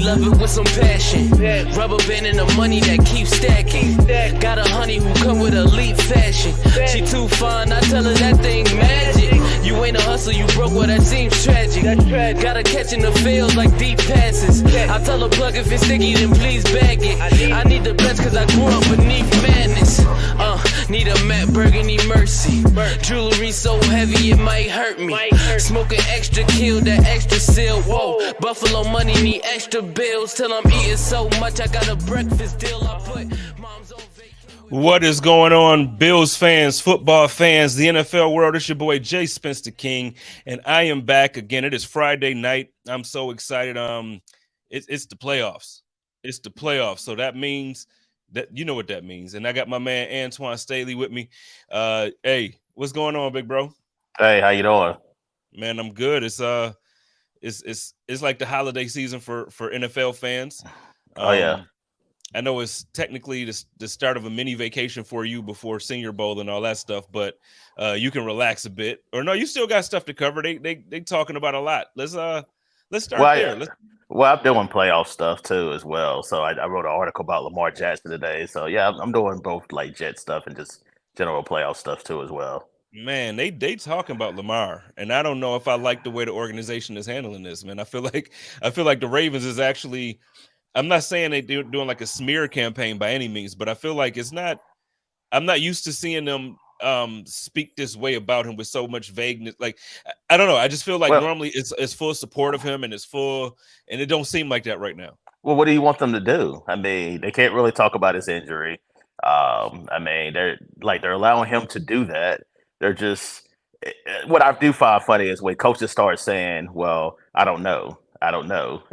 love it with some passion. Rubber band and the money that keeps stacking. Got a honey who come with elite fashion. She too fine, I tell her that thing magic. You ain't a hustler, you broke, well that seems tragic. Gotta catch in the fields like deep passes. I tell her plug if it's sticky, then please bag it. I need the best cause I grew up beneath madness. Need a Matt Burgundy Mercy. Jewelry so heavy it might hurt me. Smoking extra kill, that extra seal. Whoa, Buffalo money need extra bills. Till I'm eating so much I got a breakfast deal. I put mom's on vacation. What is going on, Bills fans, football fans, the NFL world? It's your boy Jay Spence the King, and I am back again. It is Friday night. I'm so excited. It's the playoffs. It's the playoffs. So that means that you know what that means. And I got my man Antoine Staley with me. Hey, what's going on, big bro? Hey, how you doing? Man, I'm good. It's like the holiday season for NFL fans. Oh yeah. I know it's technically the start of a mini vacation for you before Senior Bowl and all that stuff, but you can relax a bit. Or no, you still got stuff to cover. They talking about a lot. Let's start there. Well, I'm doing playoff stuff too as well. So I wrote an article about Lamar Jackson today. So yeah, I'm doing both like Jet stuff and just general playoff stuff too as well. Man, they talking about Lamar, and I don't know if I like the way the organization is handling this. Man, I feel like the Ravens is actually. I'm not saying they're doing like a smear campaign by any means, but I feel like it's not. I'm not used to seeing them speak this way about him with so much vagueness. Like I don't know. I just feel like normally it's full support of him and it's full, and it don't seem like that right now. Well, what do you want them to do? I mean, they can't really talk about his injury. I mean, they're allowing him to do that. They're just what I do find funny is when coaches start saying, "Well, I don't know,"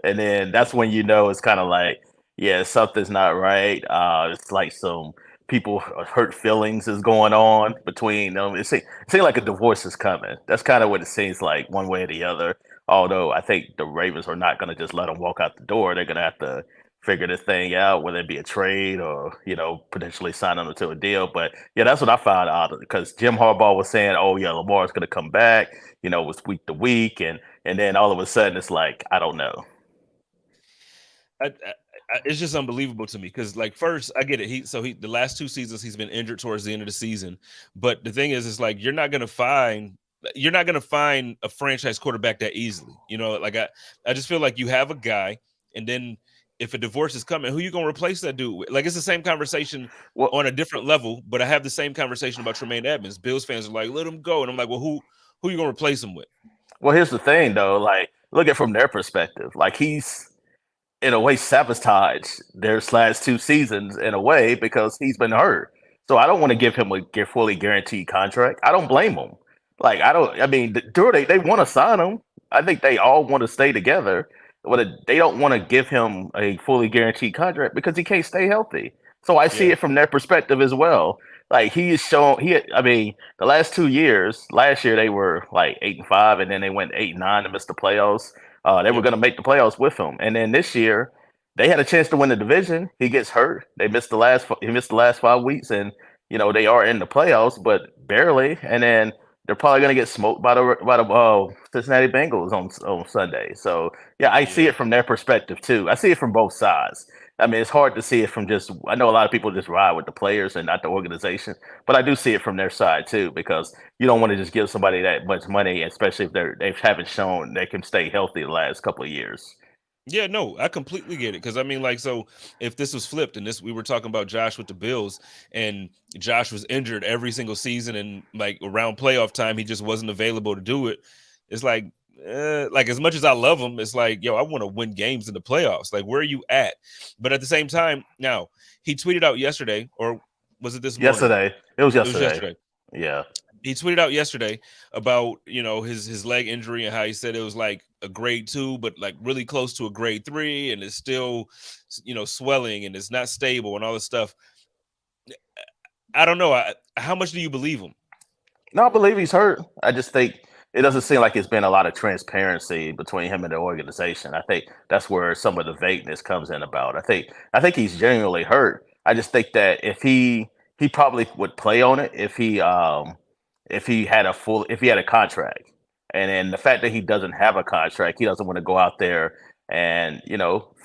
and then that's when you know it's kind of like, yeah, something's not right. It's like some people hurt feelings is going on between them. It seems like a divorce is coming. That's kind of what it seems like, one way or the other. Although I think the Ravens are not going to just let him walk out the door. They're going to have to figure this thing out, whether it be a trade or, potentially signing him to a deal. But yeah, that's what I found out because Jim Harbaugh was saying, oh yeah, Lamar's going to come back, it was week to week. And then all of a sudden it's like, I don't know. It's just unbelievable to me because, like, first I get it. The last 2 seasons he's been injured towards the end of the season. But the thing is, it's like you're not gonna find a franchise quarterback that easily. Like I just feel like you have a guy, and then if a divorce is coming, who you gonna replace that dude with? Like it's the same conversation on a different level. But I have the same conversation about Tremaine Edmonds. Bills fans are like, let him go, and I'm like, well, who you gonna replace him with? Well, here's the thing, though. Like, look at it from their perspective. Like he's in a way sabotaged their last 2 seasons in a way because he's been hurt. So I don't want to give him a fully guaranteed contract. I don't blame him. Like they want to sign him. I think they all want to stay together, but they don't want to give him a fully guaranteed contract because he can't stay healthy. So I see it from their perspective as well. Like he is shown, the last 2 years, last year they were like 8-5, and then they went 8-9 and missed the playoffs. They were going to make the playoffs with him, and then this year they had a chance to win the division. He gets hurt. He missed the last 5 weeks, and they are in the playoffs, but barely. And then they're probably going to get smoked by the Cincinnati Bengals on Sunday. So yeah, I see it from their perspective too. I see it from both sides. I mean, it's hard to see it from I know a lot of people just ride with the players and not the organization, but I do see it from their side too, because you don't want to just give somebody that much money, especially if they haven't shown they can stay healthy the last couple of years. Yeah, no, I completely get it. Because I mean, like, so if this was flipped and we were talking about Josh with the Bills and Josh was injured every single season and like around playoff time, he just wasn't available to do it. It's like as much as I love him, it's like, yo, I want to win games in the playoffs. Like, where are you at? But at the same time, now he tweeted out yesterday, or was it this morning? Yesterday. It was yesterday. Yeah. He tweeted out yesterday about, his leg injury and how he said it was like a grade 2, but like really close to a grade 3. And it's still, swelling and it's not stable and all this stuff. I don't know. How much do you believe him? No, I believe he's hurt. I just think it doesn't seem like it's been a lot of transparency between him and the organization. I think that's where some of the vagueness comes in about. I think he's genuinely hurt. I just think that if he probably would play on it if he had a contract. And then the fact that he doesn't have a contract, he doesn't want to go out there and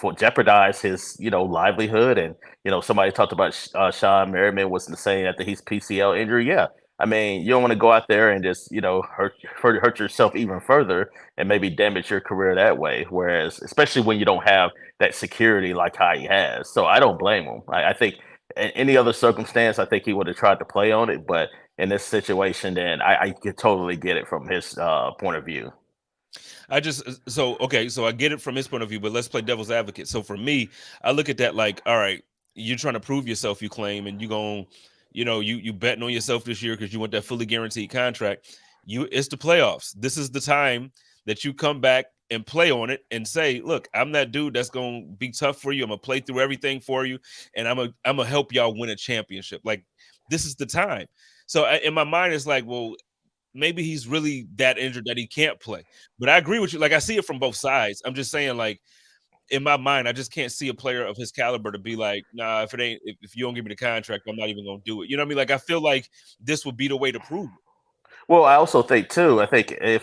for jeopardize his livelihood. And somebody talked about Sean Merriman was saying that he's PCL injury. Yeah, I mean, you don't want to go out there and just hurt yourself even further and maybe damage your career that way. Whereas, especially when you don't have that security like how he has, so I don't blame him. I think in any other circumstance, I think he would have tried to play on it, but in this situation, then I could totally get it from his point of view. So I get it from his point of view, but let's play devil's advocate. So for me, I look at that like, all right, you're trying to prove yourself, you claim, and you betting on yourself this year because you want that fully guaranteed contract. It's the playoffs. This is the time that you come back and play on it and say, look, I'm that dude that's going to be tough for you. I'm going to play through everything for you, and I'm going to help y'all win a championship. Like, this is the time. So in my mind, it's like, well, maybe he's really that injured that he can't play. But I agree with you. Like, I see it from both sides. I'm just saying, like, in my mind, I just can't see a player of his caliber to be like, nah, if you don't give me the contract, I'm not even going to do it. You know what I mean? Like, I feel like this would be the way to prove it. Well, I also think too, I think if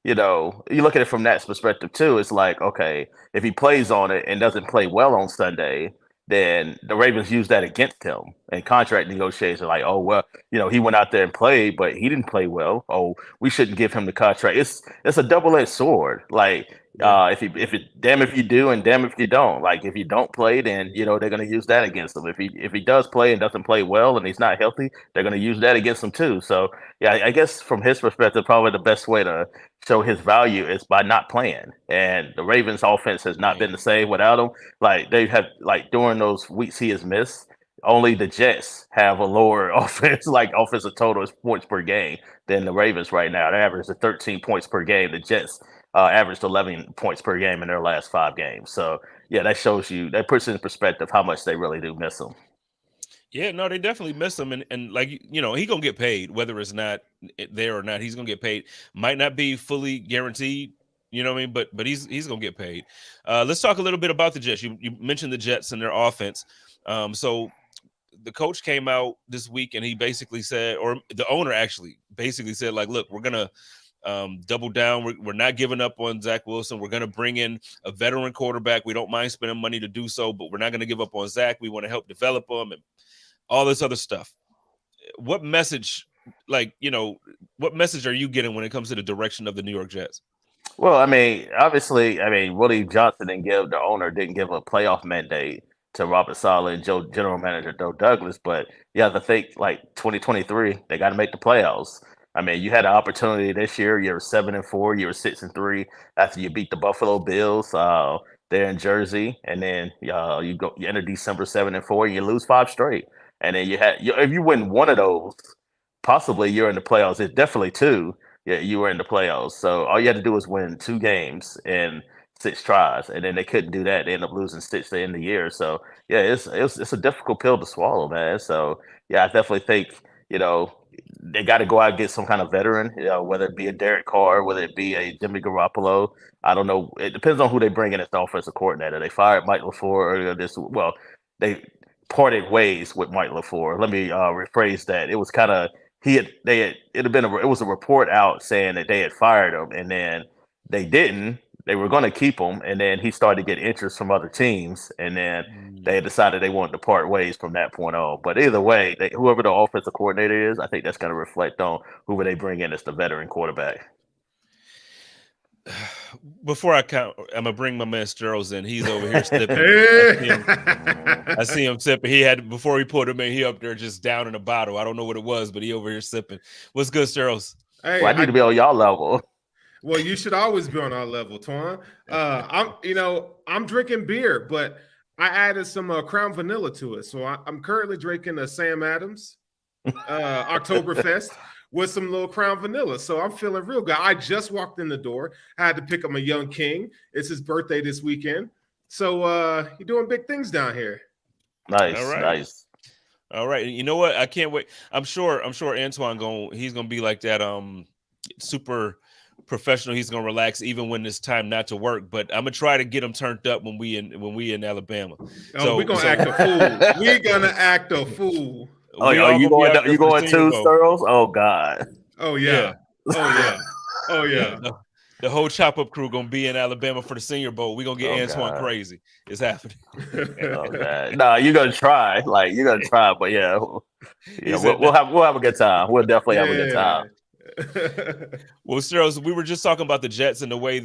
you look at it from that perspective too, it's like, okay, if he plays on it and doesn't play well on Sunday, then the Ravens use that against him in contract negotiations. Like, oh well, he went out there and played, but he didn't play well. Oh, we shouldn't give him the contract. It's a double-edged sword. Like, if you do and damn if you don't. Like, if you don't play, then they're gonna use that against him. If he does play and doesn't play well and he's not healthy, they're gonna use that against him too. So yeah, I guess from his perspective, probably the best way to show his value is by not playing. And the Ravens offense has not been the same without him. Like, they have, like, during those weeks he has missed, only the Jets have a lower offensive total points per game than the Ravens right now. They average 13 points per game. The Jets averaged 11 points per game in their last 5 games. So yeah, that puts in perspective how much they really do miss him. Yeah, no, they definitely miss him, and like he gonna get paid whether it's not there or not. He's gonna get paid. Might not be fully guaranteed, you know what I mean? But he's gonna get paid. Let's talk a little bit about the Jets. You mentioned the Jets and their offense. So the coach came out this week and he basically said, or the owner actually basically said, like, look, we're gonna double down. We're not giving up on Zach Wilson. We're going to bring in a veteran quarterback. We don't mind spending money to do so, but we're not going to give up on Zach. We want to help develop him and all this other stuff. What message, what message are you getting when it comes to the direction of the New York Jets? Well, I mean, obviously, Willie Johnson the owner didn't give a playoff mandate to Robert Saleh and general manager Joe Douglas. But you have to think, like, 2023, they got to make the playoffs. I mean, you had an opportunity this year. You were 7-4. You were 6-3 after you beat the Buffalo Bills there in Jersey, and then you enter December 7-4, and you lose 5 straight. And then if you win one of those, possibly you're in the playoffs. It's definitely 2. Yeah, you were in the playoffs. So all you had to do was win 2 games in 6 tries, and then they couldn't do that. They ended up losing 6 to end the year. So yeah, it's a difficult pill to swallow, man. So yeah, I definitely think they got to go out and get some kind of veteran, whether it be a Derek Carr, whether it be a Jimmy Garoppolo. I don't know. It depends on who they bring in as the offensive coordinator. They fired Mike LaFleur earlier they parted ways with Mike LaFleur. Let me rephrase that. It was kind of it was a report out saying that they had fired him, and then they didn't. They were going to keep him, and then he started to get interest from other teams, and then they decided they wanted to part ways from that point on. But either way, whoever the offensive coordinator is, I think that's going to reflect on whoever they bring in as the veteran quarterback. Before I count, I'm gonna bring my man Sterles in. He's over here sipping. I see him sipping. Before he put him in, he up there just down in a bottle. I don't know what it was, but he over here sipping. What's good, Sterles? Hey, I need to be on y'all level. Well, you should always be on our level, Twan. I'm drinking beer, but I added some Crown Vanilla to it. So I'm currently drinking a Sam Adams Oktoberfest with some little Crown Vanilla. So I'm feeling real good. I just walked in the door. I had to pick up my young king. It's his birthday this weekend. So you're doing big things down here. Nice, all right. Nice. All right. You know what? I can't wait. I'm sure Antoine he's gonna be like that super professional. He's gonna relax even when it's time not to work. But I'm gonna try to get him turned up when we in Alabama. We're gonna act a fool. We're gonna act a fool. Oh, you going too, Sterles? Oh God. Oh yeah. Oh yeah. Oh yeah. The whole chop up crew gonna be in Alabama for the Senior Bowl. We gonna get Antoine God. crazy. It's happening. Oh God. No, you're gonna try. Like you're gonna try, but yeah, He said, we'll have a good time. We'll definitely have a good Yeah. time. well, Steros, we were just talking about the Jets and the way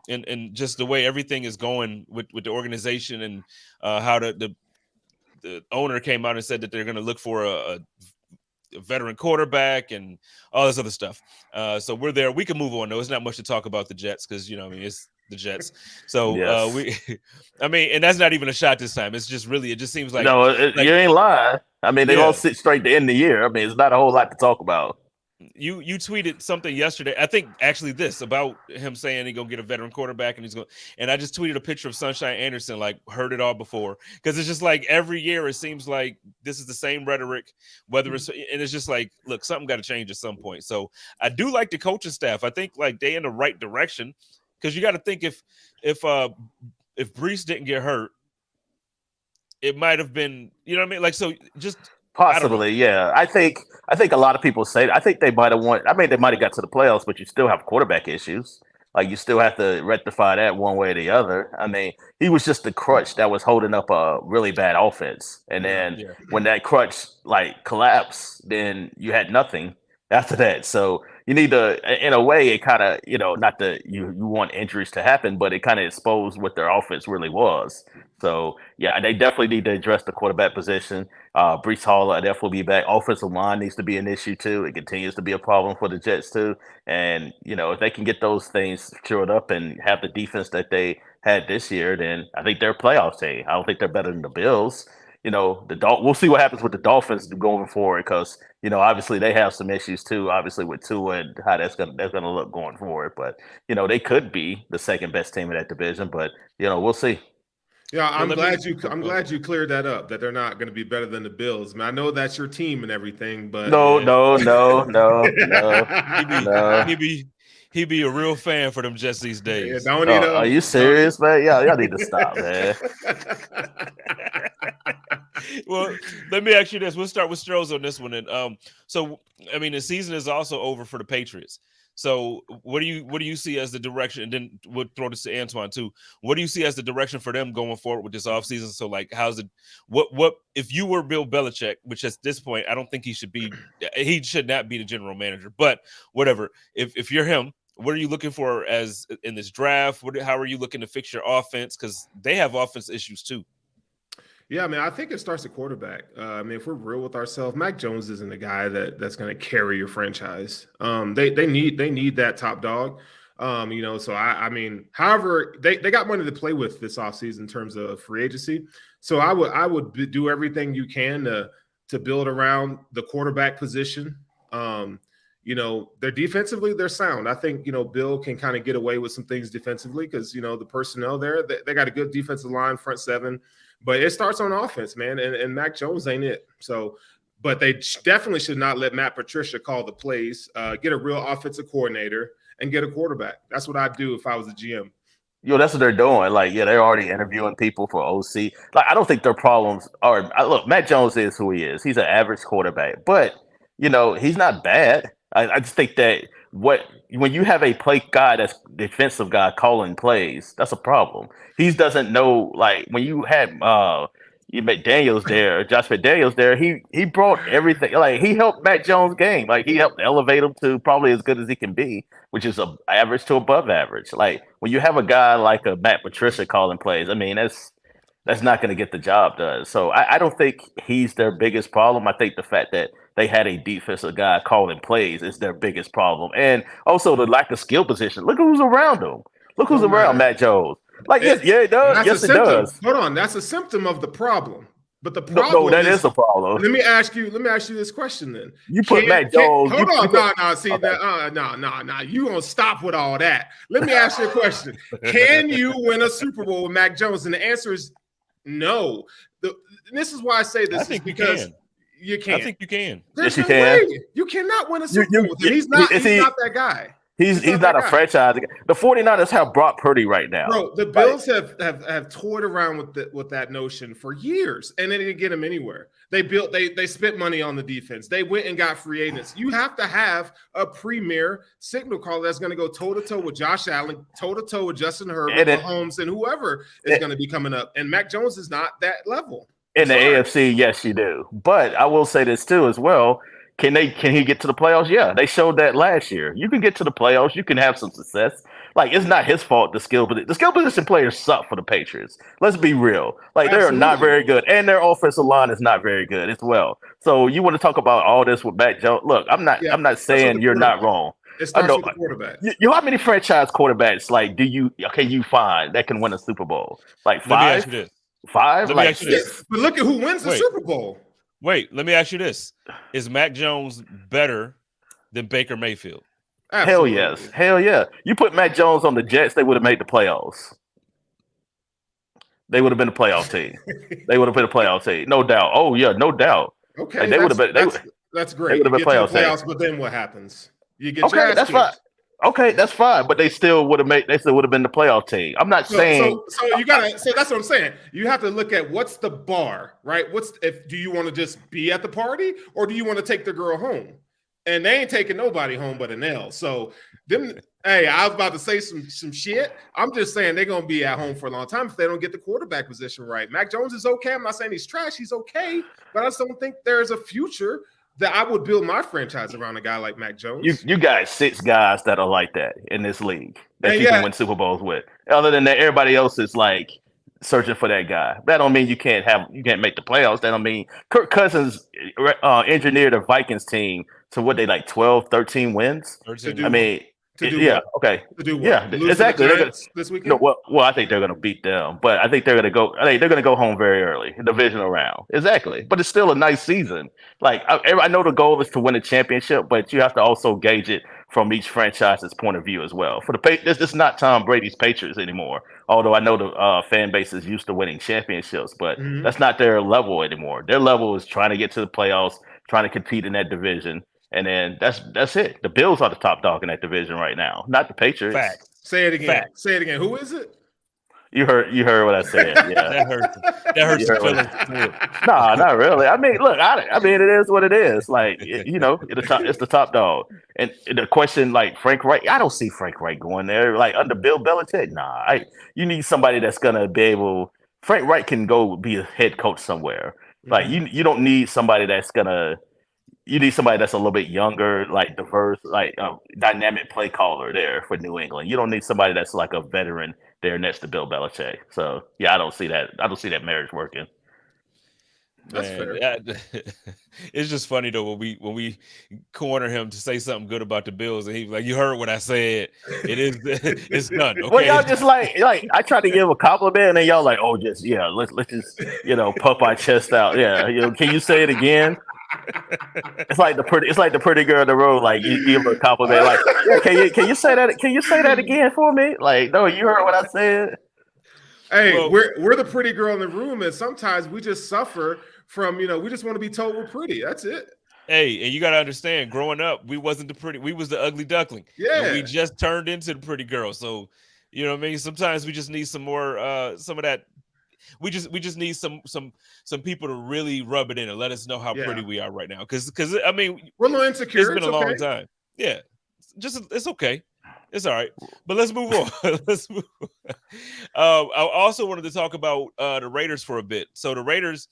and just the way everything is going with the organization and how the owner came out and said that they're going to look for a veteran quarterback and all this other stuff. So we're there. We can move on though. It's not much to talk about the Jets because it's the Jets. So Yes. and that's not even a shot this time. It's just really, it just seems like No, you ain't lying. I mean, they Yeah. all sit straight to end the year. I mean, it's not a whole lot to talk about. you tweeted something yesterday. I think actually this about him saying he's gonna get a veteran quarterback and I just tweeted a picture of Sunshine Anderson, like heard it all before. Because it's just like every year it seems like this is the same rhetoric, whether it's and it's just like, look, something got to change at some point. So I do like the coaching staff. I think like they in the right direction. Because you got to think if Brees didn't get hurt, it might have been, you know what I mean? Like, so just Possibly, yeah. I think a lot of people say I think they might have won. I mean, they might have got to the playoffs, but you still have quarterback issues. Like you still have to rectify that one way or the other. I mean, he was just the crutch that was holding up a really bad offense. And then when that crutch like collapsed, then you had nothing after that. So you need to, in a way, it kind of, not that you want injuries to happen, but it kind of exposed what their offense really was. So yeah, they definitely need to address the quarterback position. Brees Hall definitely will be back. Offensive line needs to be an issue too. It continues to be a problem for the Jets too. And if they can get those things secured up and have the defense that they had this year, then I think they're a playoff team. I don't think they're better than the Bills. We'll see what happens with the Dolphins going forward because obviously they have some issues too. Obviously with Tua and how that's gonna look going forward. But they could be the second best team in that division. But we'll see. Yeah, I'm glad you cleared that up. That they're not going to be better than the Bills. I mean, I know that's your team and everything, but no. He'd be a real fan for them Jets these days. Yeah, are you serious, man? Yeah, y'all need to stop, man. Well, let me ask you this. We'll start with Strohs on this one. And so I mean, the season is also over for the Patriots. So what do you see as the direction? And then we'll throw this to Antoine too. What do you see as the direction for them going forward with this offseason? So like, what if you were Bill Belichick, which at this point, I don't think he should not be the general manager, but whatever. If you're him, what are you looking for as in this draft? How are you looking to fix your offense? Because they have offense issues too. Yeah, I mean, I think it starts at quarterback. I mean, if we're real with ourselves, Mac Jones isn't the guy that's going to carry your franchise. They need that top dog. So I mean, however, they got money to play with this offseason in terms of free agency. So I would do everything you can to build around the quarterback position. They're defensively, they're sound. I think, Bill can kind of get away with some things defensively because, the personnel there, they got a good defensive line, front seven. But it starts on offense, man, and Mac Jones ain't it. So, but they definitely should not let Matt Patricia call the plays, get a real offensive coordinator, and get a quarterback. That's what I'd do if I was a GM. That's what they're doing. Like, they're already interviewing people for OC. Like, I don't think their problems are. Look, Matt Jones is who he is. He's an average quarterback, but he's not bad. I just think that when you have a play guy that's defensive guy calling plays, that's a problem. He doesn't know. Like when you had McDaniels there, Josh McDaniels there, he brought everything. Like he helped Matt Jones' game. Like he helped elevate him to probably as good as he can be, which is a average to above average. Like when you have a guy like a Matt Patricia calling plays, I mean that's not going to get the job done. So I don't think he's their biggest problem. I think the fact that they had a defensive guy calling plays is their biggest problem. And also the lack of skill position. Look who's around him. Look who's around Matt Jones. Like, it does. Yes, it does. Hold on. That's a symptom of the problem. But the problem no, that is a problem. Let me ask you this question then. You put Matt Jones. Hold on. No. See, no. You gonna stop with all that. Let me ask you a question. Can you win a Super Bowl with Mac Jones? And the answer is no. This is why I say this. I think because you can't. I think you can. There's yes, you no can. way. You cannot win a Super Bowl with him. He's not that guy. He's not a franchise. The 49ers have Brock Purdy right now. Bro, the Bills have toyed around with that notion for years, and they didn't get him anywhere. They spent money on the defense. They went and got free agents. You have to have a premier signal caller that's going to go toe-to-toe with Josh Allen, toe-to-toe with Justin Herbert, Mahomes, and whoever is going to be coming up. And Mac Jones is not that level. In the AFC, yes, you do. But I will say this too as well. Can he get to the playoffs? Yeah, they showed that last year. You can get to the playoffs. You can have some success. Like, it's not his fault. The skill position players suck for the Patriots. Let's be real. Like, they're not very good, and their offensive line is not very good as well. So you want to talk about all this with Mac Jones? Look, I'm not saying you're not wrong. It starts with the quarterback. How many franchise quarterbacks like you find that can win a Super Bowl? Like 5? Let me ask you this. 5? Let me ask you this. But look at who wins the Super Bowl. Wait, let me ask you this. Is Mac Jones better than Baker Mayfield? Absolutely. Hell yeah. You put Mac Jones on the Jets, they would have made the playoffs. They would have been a playoff team. They would have been a playoff team. No doubt. Oh, yeah, no doubt. Okay. Like, that's great. They would have been playoffs, but then what happens? You get your ass that's fine. Okay, that's fine, but they still would have been the playoff team. I'm not saying. So that's what I'm saying. You have to look at what's the bar, right? Do you want to just be at the party, or do you want to take the girl home? And they ain't taking nobody home but an L. So hey, I was about to say some shit. I'm just saying they're gonna be at home for a long time if they don't get the quarterback position right. Mac Jones is okay. I'm not saying he's trash. He's okay, but I just don't think there's a future that I would build my franchise around a guy like Mac Jones. You got 6 guys that are like that in this league that you can win Super Bowls with. Other than that, everybody else is like searching for that guy. That don't mean you can't make the playoffs. That don't mean Kirk Cousins engineered a Vikings team to what they like 12, 13 wins. 13. I mean, okay. To do what? Yeah, exactly. This weekend? No, well, I think they're going to beat them, but I think they're going to go home very early, divisional round. Exactly, but it's still a nice season. Like I know the goal is to win a championship, but you have to also gauge it from each franchise's point of view as well. For the Patriots, it's not Tom Brady's Patriots anymore. Although I know the fan base is used to winning championships, but that's not their level anymore. Their level is trying to get to the playoffs, trying to compete in that division. And then that's it. The Bills are the top dog in that division right now, not the Patriots. Fact. Say it again. Fact. Say it again. Who is it? You heard what I said. Yeah, that hurts the feelings. No, not really. I mean, look, I mean, it is what it is. Like, it's the top dog. And the question, like Frank Reich, I don't see Frank Reich going there. Like under Bill Belichick, nah. You need somebody that's gonna be able. Frank Reich can go be a head coach somewhere. Like you don't need somebody that's gonna. You need somebody that's a little bit younger, like diverse, like dynamic play caller there for New England. You don't need somebody that's like a veteran there next to Bill Belichick. So yeah, I don't see that marriage working. That's fair. It's just funny though when we corner him to say something good about the Bills, and he's like, "You heard what I said. It's done." Okay? Well, y'all just like I tried to give a compliment, and then y'all like, "Oh, just let's just puff our chest out." Yeah, can you say it again? It's like the pretty girl in the road. Like you give her a compliment, like, yeah, can you say that? Can you say that again for me? Like, no, you heard what I said. Hey, we're the pretty girl in the room, and sometimes we just suffer from we just want to be told we're pretty. That's it. Hey, and you got to understand, growing up, we wasn't the pretty. We was the ugly duckling. Yeah, and we just turned into the pretty girl. So you know what I mean. Sometimes we just need some more, some of that. We just need some people to really rub it in and let us know how pretty we are right now. Because I mean, we're a little insecure. It's been a long time. Yeah, it's okay. It's all right. But let's move on. Let's move on. I also wanted to talk about the Raiders for a bit. So the Raiders,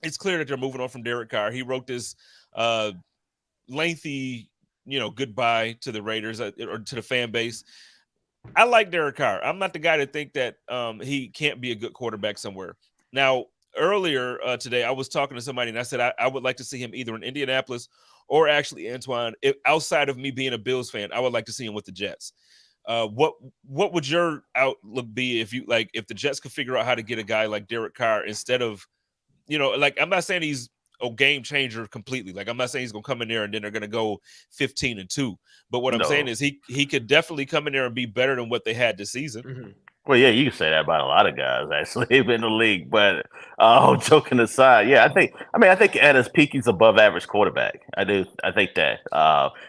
it's clear that they're moving on from Derek Carr. He wrote this lengthy, goodbye to the Raiders or to the fan base. I like Derek Carr. I'm not the guy to think that he can't be a good quarterback somewhere. Now, earlier today, I was talking to somebody and I said I would like to see him either in Indianapolis or actually, Antoine, outside of me being a Bills fan, I would like to see him with the Jets. What would your outlook be if the Jets could figure out how to get a guy like Derek Carr instead of, I'm not saying he's a game changer completely. Like, I'm not saying he's going to come in there and then they're going to go 15-2. But what I'm saying is he could definitely come in there and be better than what they had this season. Mm-hmm. Well, yeah, you can say that about a lot of guys actually in the league. But joking aside, yeah, I think at his peak he's above average quarterback. I do. I think that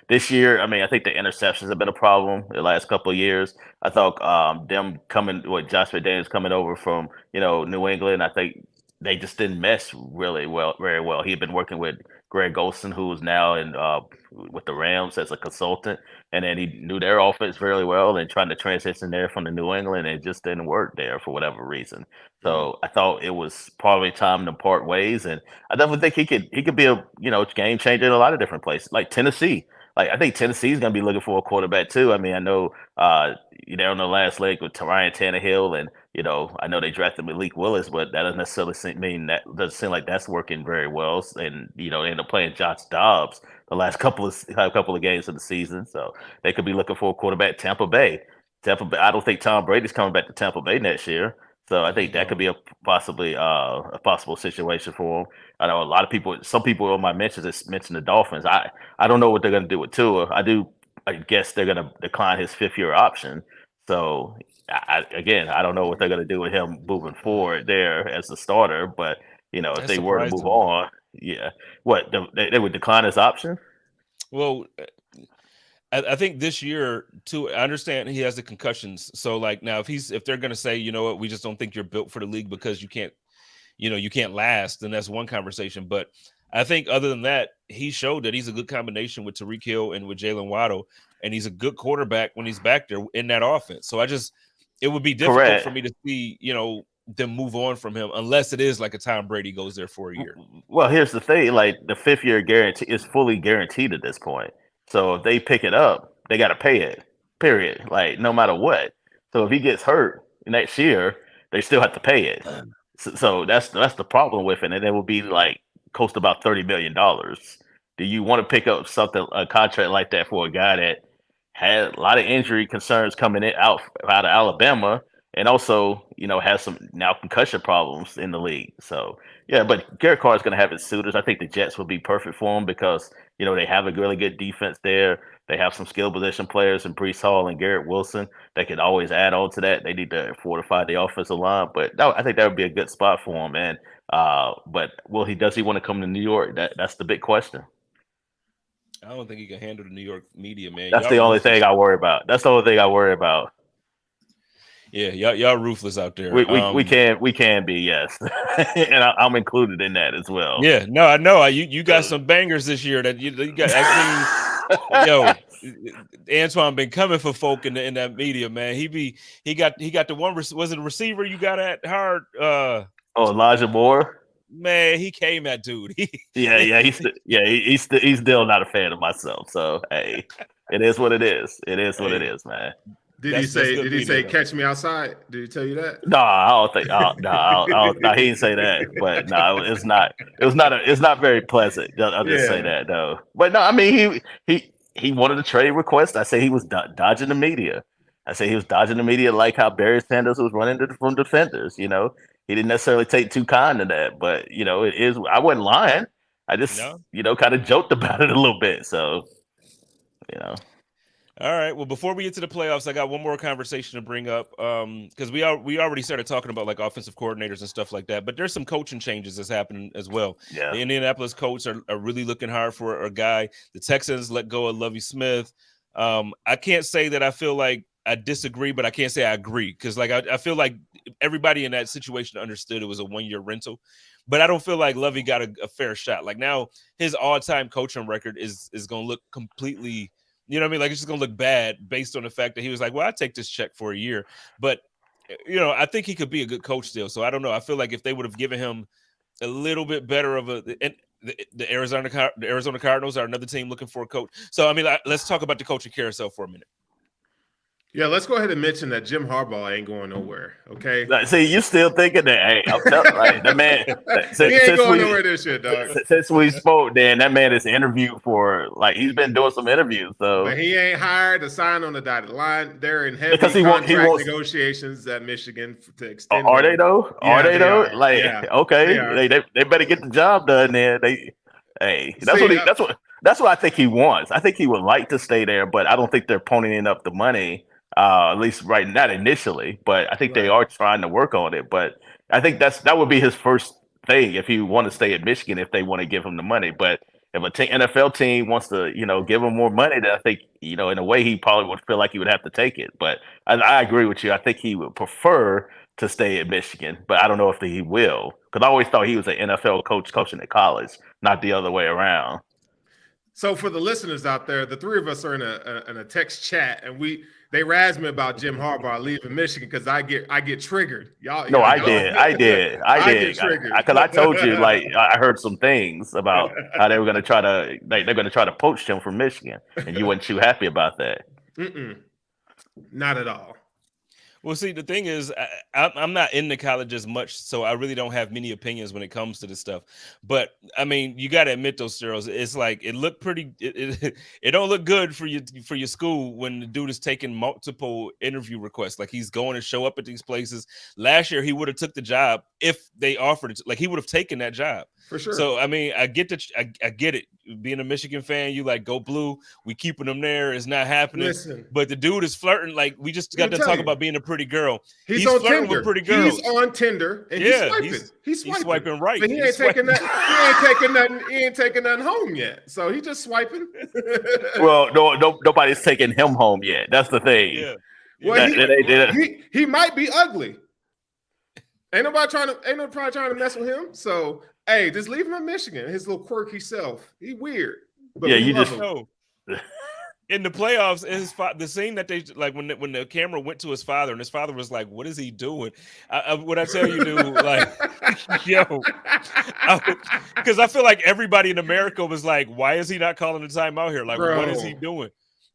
this year, I think the interceptions have been a problem the last couple of years. I thought them coming with Josh McDaniels coming over from New England. I think they just didn't mesh very well. He had been working with Greg Olson, who is now in with the Rams as a consultant, and then he knew their offense very well and trying to transition there from the New England, and it just didn't work there for whatever reason. So I thought it was probably time to part ways, and I definitely think he could be a game changer in a lot of different places, like Tennessee. Like I think Tennessee is going to be looking for a quarterback too. I mean, I know on the last leg with Ryan Tannehill, and I know they drafted Malik Willis, but that doesn't necessarily doesn't seem like that's working very well. And they end up playing Josh Dobbs the last couple of games of the season, so they could be looking for a quarterback. Tampa Bay. I don't think Tom Brady's coming back to Tampa Bay next year, so I think that could be a possible situation for him. I know some people on my mentions mentioned the Dolphins. I don't know what they're going to do with Tua. I guess they're going to decline his 5th-year option. So I don't know what they're going to do with him moving forward there as the starter. But if they were to move on, yeah, they would decline his option. Well, I think this year too. I understand he has the concussions. So like now, if they're going to say, you know what, we just don't think you're built for the league because you can't last, then that's one conversation. But I think other than that, he showed that he's a good combination with Tyreek Hill and with Jalen Waddle, and he's a good quarterback when he's back there in that offense. So it would be difficult for me to see, them move on from him unless it is like a Tom Brady goes there for a year. Well, here's the thing: like the 5th-year guarantee is fully guaranteed at this point. So if they pick it up, they got to pay it. Period. Like no matter what. So if he gets hurt next year, they still have to pay it. So that's the problem with it, and it would be like cost about $30 million. Do you want to pick up a contract like that for a guy that had a lot of injury concerns coming out of Alabama, and also has some now concussion problems in the league? So yeah, but Derek Carr is going to have his suitors. I think the Jets would be perfect for him because they have a really good defense there. They have some skill position players in Breece Hall and Garrett Wilson that could always add on to that. They need to fortify the offensive line, but I think that would be a good spot for him. And but does he want to come to New York? That's the big question. I don't think he can handle the New York media, man. That's the only thing I worry about. Yeah, y'all ruthless out there. We can be, yes, and I'm included in that as well. Yeah, no, I know. You got some bangers this year that you got. I seen, Antoine been coming for folk in that media, man. He got the one. Was it a receiver you got at hard? Elijah Moore. Man, he came at dude. He's still not a fan of myself. So hey, it is what it is. It is what it is, man. Did he say catch me outside? Did he tell you that? No, I don't think. No, he didn't say that. But no, it's not. It's not very pleasant. I'll just say that though. But no, I mean he wanted a trade request. I say he was dodging the media. Like how Barry Sanders was running from defenders. He didn't necessarily take too kind to that. But it is. I wasn't lying. I just kind of joked about it a little bit. So All right. Well, before we get to the playoffs, I got one more conversation to bring up because we already started talking about like offensive coordinators and stuff like that. But there's some coaching changes that's happening as well. Yeah. The Indianapolis Colts are really looking hard for a guy. The Texans let go of Lovie Smith. I can't say that I feel like I disagree, but I can't say I agree because like I feel like everybody in that situation understood it was a 1-year rental. But I don't feel like Lovie got a fair shot. Like now his all-time coaching record is going to look completely – you know what I mean? Like, it's just going to look bad based on the fact that he was like, well, I'll take this check for a year. But, I think he could be a good coach still. So, I don't know. I feel like if they would have given him a little bit better of and the Arizona Cardinals are another team looking for a coach. So, I mean, let's talk about the coaching carousel for a minute. Yeah, let's go ahead and mention that Jim Harbaugh ain't going nowhere. Okay. See, you still thinking that? Hey, I'm telling like, the man. He ain't going nowhere this year, dog. Since we spoke, Dan, that man is interviewed for he's been doing some interviews. So, but he ain't hired to sign on the dotted line. They're in heavy contract negotiations at Michigan to extend. Are they though? Yeah, are they though? are. Like, yeah. Okay, they better get the job done. Then that's what I think he wants. I think he would like to stay there, but I don't think they're ponying up the money At least right, not initially, but I think they are trying to work on it. But I think that would be his first thing if he want to stay at Michigan, if they want to give him the money. But if a NFL team wants to, give him more money, then I think, in a way he probably would feel like he would have to take it. But I agree with you. I think he would prefer to stay at Michigan, but I don't know if he will, because I always thought he was an NFL coach coaching at college, not the other way around. So for the listeners out there, the three of us are in a text chat, and they razz me about Jim Harbaugh leaving Michigan because I get triggered. I did. Because I told you, like, I heard some things about how they were going to try to, they're going to try to poach him from Michigan, and you weren't too happy about that. Not at all. Well, see, the thing is, I'm not in the college as much, so I really don't have many opinions when it comes to this stuff. But I mean, you got to admit those steroids. It's like it looked pretty. It don't look good for your school when the dude is taking multiple interview requests. Like he's going to show up at these places. Last year, he would have took the job if they offered it. Like he would have taken that job. For sure. So I mean, I get it. Being a Michigan fan, you like go blue. We keeping them there. It's not happening. Listen, but the dude is flirting. Like we just got to talk about being a pretty girl. He's on flirting Tinder. with pretty girls. He's on Tinder and he's swiping right. But he ain't taking that. He ain't taking nothing home yet. So he just swiping. Well, nobody's taking him home yet. That's the thing. Yeah. Well, he might be ugly. Ain't nobody trying to mess with him. So hey, just leave him in Michigan. His little quirky self. He weird. But you just know. In the playoffs, the scene that they like when the camera went to his father and his father was like, "What is he doing?" What I tell you, dude, like, because I feel like everybody in America was like, "Why is he not calling the timeout here? Like, what is he doing?"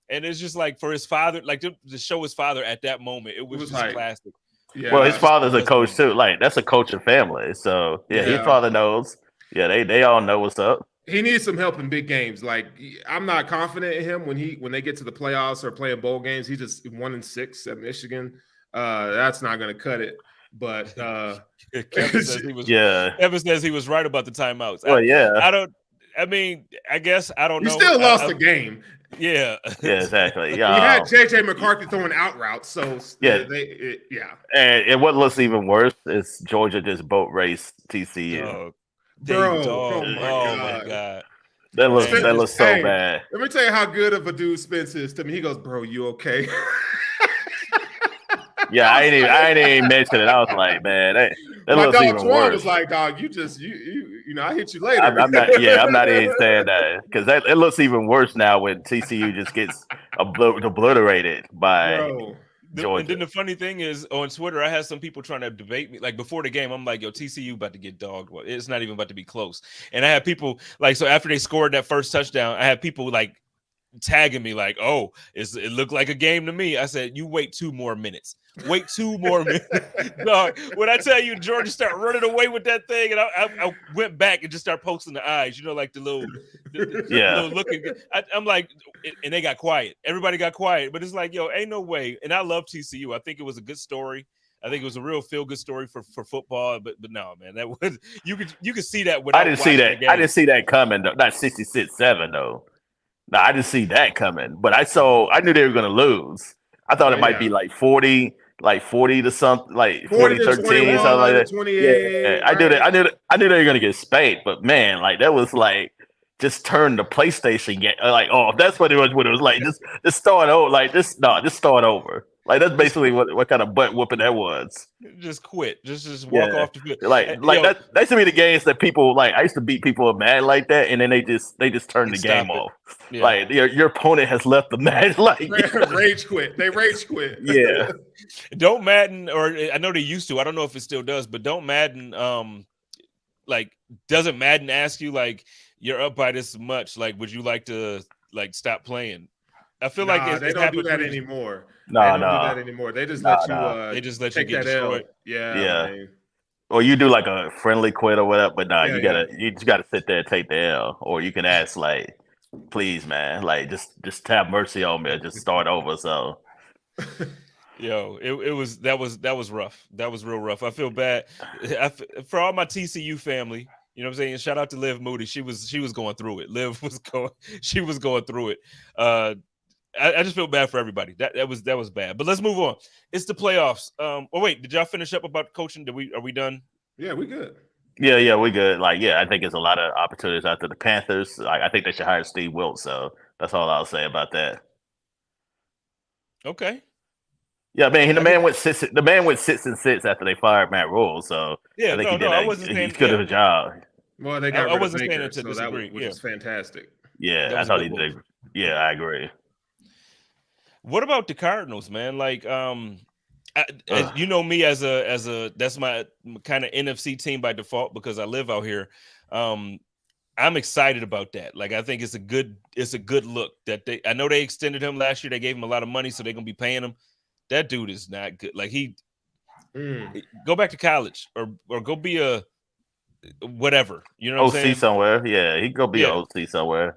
And it's just like for his father, like to show his father at that moment, it was just like, classic. Yeah, well, his father's a coach too. Like that's a coaching family, so his father knows. Yeah, they all know what's up. He needs some help in big games. Like I'm not confident in him when they get to the playoffs or playing bowl games. He just 1-6 at Michigan. That's not going to cut it. But Kevin says he was right about the timeouts. Well, I guess I don't know. He still lost the game. Yeah. Yeah, exactly. He had JJ McCarthy throwing out routes. So And what looks even worse is Georgia just boat raced TCU. Oh my God. That looks so bad. Let me tell you how good of a dude Spence is to me. He goes, "Bro, you okay?" Yeah, I ain't even mention it. I was like, man, that looks even worse. Was like, dog, I hit you later. I'm not even saying that because it looks even worse now when TCU just gets obliterated by Georgia. And then the funny thing is, on Twitter, I had some people trying to debate me. Like before the game, I'm like, "Yo, TCU about to get dogged. It's not even about to be close." And I had people like, so after they scored that first touchdown, I had people like tagging me like, "Oh, it looked like a game to me." I said, "You wait 2 more minutes. Wait 2 more minutes." No, when I tell you Georgia started running away with that thing, and I went back and just started posting the eyes, like the little, little looking. I'm like, and they got quiet. Everybody got quiet, but it's like, yo, ain't no way. And I love TCU. I think it was a good story. I think it was a real feel-good story for football, but no, man, that was you could see that. I didn't see that. I didn't see that coming though. Not 66-7 though. No, I didn't see that coming, but I knew they were going to lose. I thought it might be like 40 to something, like 40-13, something like that. 28. Yeah, I knew they were going to get spanked, but man, like that was like just turn the PlayStation game. Like, oh, that's what it was. What it was like. Just start over. Like just start over. Like that's basically what kind of butt whooping that was. Just quit. Just walk off the field. Like that used to be the games that people like. I used to beat people mad like that, and then they just turn the game off. Yeah. Like your opponent has left the match. Like rage quit. They rage quit. Yeah. Don't Madden, or I know they used to. I don't know if it still does, but don't Madden. Doesn't Madden ask you like you're up by this much? Like, would you like to like stop playing? I feel like they don't do that anymore. No, they don't do that anymore. They just let you. They just let you get destroyed. Yeah. Or you do like a friendly quit or whatever. But you just gotta sit there and take the L. Or you can ask like, please, man, like just have mercy on me. Or just start over. So. Yo, that was rough. That was real rough. I feel bad for all my TCU family. You know what I'm saying? Shout out to Liv Moody. She was going through it. Liv was going. She was going through it. I just feel bad for everybody. That was bad. But let's move on. It's the playoffs. Wait, did y'all finish up about coaching? Are we done? Yeah, we good. Yeah, we good. Like, yeah, I think there's a lot of opportunities after the Panthers. Like, I think they should hire Steve Wilkes. So that's all I'll say about that. Okay. Yeah, man, the man went 6-6 after they fired Matt Rule. So yeah, I think he good at a job. Well, they got I wasn't saying Baker, it to so disagree. Which was fantastic. Yeah, I thought he did. Yeah, I agree. What about the Cardinals, man? Like, as you know me as a that's my kind of NFC team by default because I live out here. I'm excited about that. Like, I think it's a good look that I know they extended him last year. They gave him a lot of money, so they're gonna be paying him. That dude is not good. Like, go back to college or go be a whatever. You know what I'm saying? OC somewhere. Yeah, he go be an OC somewhere.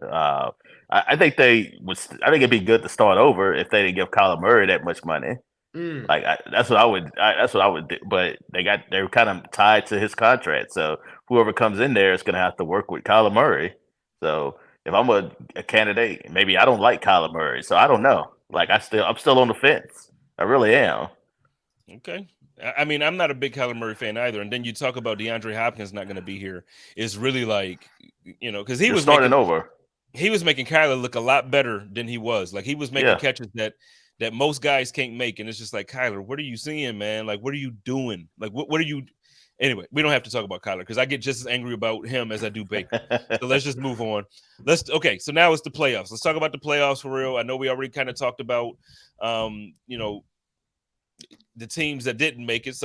I think it'd be good to start over if they didn't give Kyler Murray that much money. Like that's what I would do. But they're kind of tied to his contract. So whoever comes in there is going to have to work with Kyler Murray. So if I'm a candidate, maybe I don't like Kyler Murray. So I don't know. Like I'm still on the fence. I really am. Okay. I mean, I'm not a big Kyler Murray fan either. And then you talk about DeAndre Hopkins not going to be here. It's really like, because he was starting over. He was making Kyler look a lot better than he was. Like, he was making catches that most guys can't make. And it's just like, Kyler, what are you seeing, man? Like, what are you doing? Like, what are you? Anyway, we don't have to talk about Kyler because I get just as angry about him as I do Baker. So let's just move on. So now it's the playoffs. Let's talk about the playoffs for real. I know we already kind of talked about, the teams that didn't make it,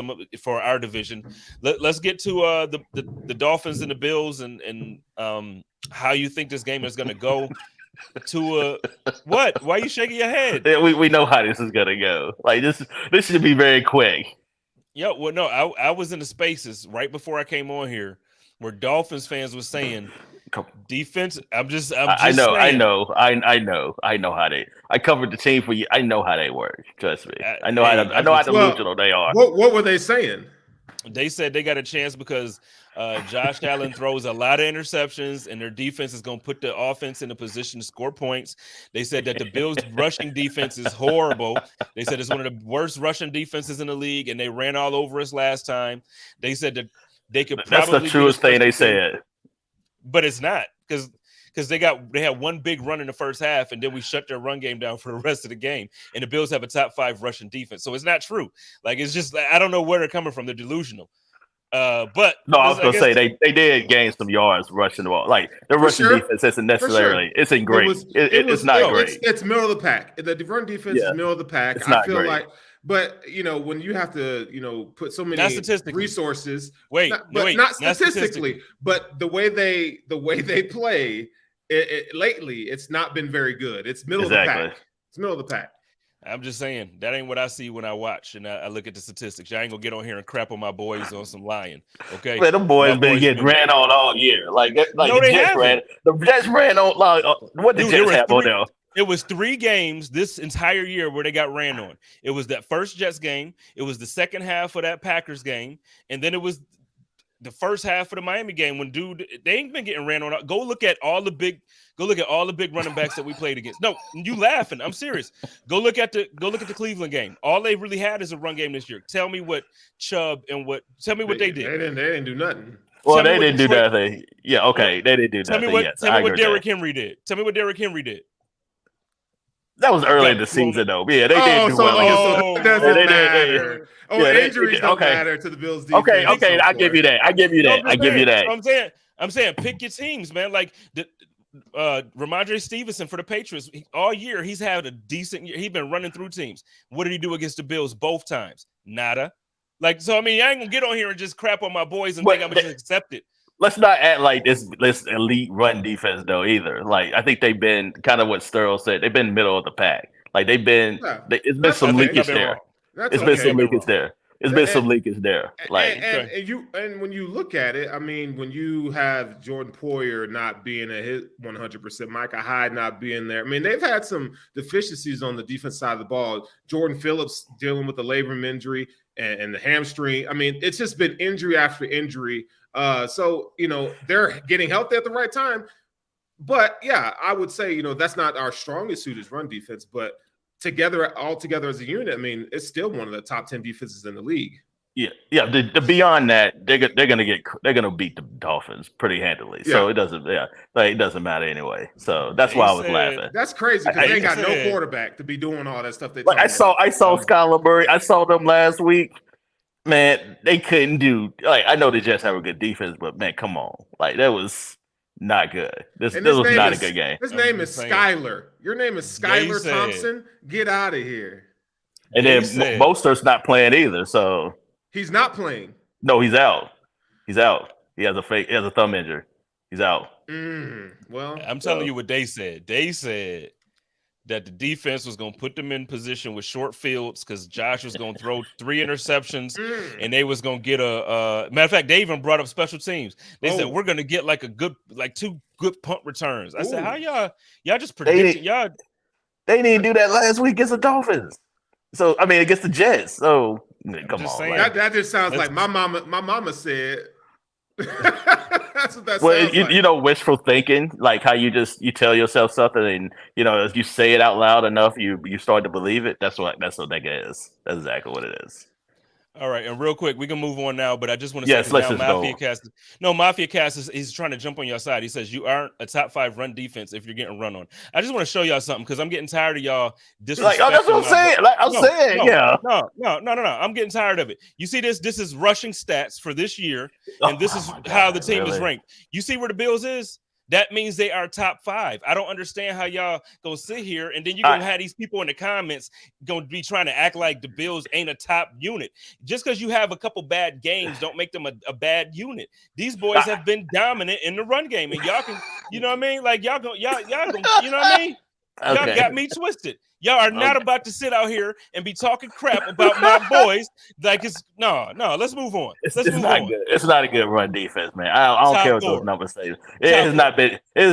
for our division. Let's get to the Dolphins and the Bills and how you think this game is going to go. What? Why are you shaking your head? Yeah, we know how this is going to go. Like this should be very quick. Yeah, well, no, I was in the spaces right before I came on here where Dolphins fans were saying defense. I know how they. I covered the team for you. I know how they work. Trust me. I know how delusional they are. What were they saying? They said they got a chance because Josh Allen throws a lot of interceptions, and their defense is going to put the offense in a position to score points. They said that the Bills' rushing defense is horrible. They said it's one of the worst rushing defenses in the league, and they ran all over us last time. They said that they could probably. That's the truest thing they said. But it's not because they had one big run in the first half, and then we shut their run game down for the rest of the game. And the Bills have a top 5 rushing defense, so it's not true. Like, it's just I don't know where they're coming from. They're delusional. But no, I was gonna say they did gain some yards rushing the ball. Like the rushing defense isn't necessarily isn't great. It's not great. It's middle of the pack. The run defense is middle of the pack. I feel like. But when you have to, put so many resources, not statistically, but the way they play, lately, it's not been very good. It's middle of the pack. It's middle of the pack. I'm just saying that ain't what I see when I watch and I look at the statistics. I ain't gonna get on here and crap on my boys on some lying. Okay, man, them boys been getting ran on all year. No, they haven't. The Jets ran on. What did the Jets have on there? It was 3 games this entire year where they got ran on. It was that first Jets game. It was the second half of that Packers game. And then it was the first half of the Miami game when they ain't been getting ran on. Go look at all the big running backs that we played against. No, you laughing. I'm serious. Go look at the Cleveland game. All they really had is a run game this year. Tell me what Chubb and tell me what they did. They didn't do nothing. Well, they didn't do nothing. Yeah, okay. They didn't do nothing. Tell me what Derek Henry did. Tell me what Derek Henry did. That was early in the season, though. Yeah, they did do well. It doesn't matter. Injuries don't matter to the Bills' defense. Okay, I give you that. I'm saying, pick your teams, man. Like Ramondre Stevenson for the Patriots, all year he's had a decent year. He's been running through teams. What did he do against the Bills both times? Nada. Like, so I mean, I ain't gonna get on here and just crap on my boys and think I'm gonna just accept it. Let's not act like this elite run defense though either. Like I think they've been kind of what Sterl said. They've been middle of the pack. Like it's been some leakage there. It's been some leakage there. It's been some leakage there. Like and when you look at it, I mean, when you have Jordan Poyer not being at his 100%, Micah Hyde not being there. I mean, they've had some deficiencies on the defense side of the ball. Jordan Phillips dealing with the labrum injury and the hamstring. I mean, it's just been injury after injury. So they're getting healthy at the right time. But yeah, I would say, that's not our strongest suit is run defense, but all together as a unit, I mean, it's still one of the top 10 defenses in the league. Yeah. The beyond that, they're gonna beat the Dolphins pretty handily. So it doesn't matter anyway. So that's why I was laughing. That's crazy because they ain't got no quarterback to be doing all that stuff. I saw Skylar Murray. I saw them last week. Man, they couldn't do. I know the Jets have a good defense, but man, come on, that was not good. This was not a good game. His name is Skylar. Your name is Skylar Thompson. Get out of here. And then Mostert's not playing either. So. He's not playing. No, he's out. He has a thumb injury. He's out. Well, I'm telling you what they said. They said that the defense was going to put them in position with short fields because Josh was going to throw 3 interceptions and they was going to get a matter of fact, they even brought up special teams. They said we're going to get like 2 good punt returns. I said, how y'all just predicted y'all? They didn't do that last week against the Dolphins. So I mean against the Jets. So come on. That just sounds like my mama said. That's what that sounds like. Wishful thinking, like how you tell yourself something and as you say it out loud enough, you start to believe it. That's what that is. That's exactly what it is. All right, and real quick, we can move on now, but I just want to say Mafia Cast he's trying to jump on your side. He says you aren't a top 5 run defense if you're getting run on. I just want to show y'all something because I'm getting tired of y'all disrespecting. That's what I'm saying. No. I'm getting tired of it. You see this? This is rushing stats for this year, and this is how the team is ranked. You see where the Bills is? That means they are top 5. I don't understand how y'all gonna sit here and then you're gonna have these people in the comments gonna be trying to act like the Bills ain't a top unit. Just because you have a couple bad games don't make them a bad unit. These boys have been dominant in the run game, and y'all can, you know what I mean? Like y'all gonna, you know what I mean? Y'all got me twisted. Y'all are not about to sit out here and be talking crap about my boys. Like it's no. Let's move on. It's not good. It's not a good run defense, man. I don't care what those numbers say. It has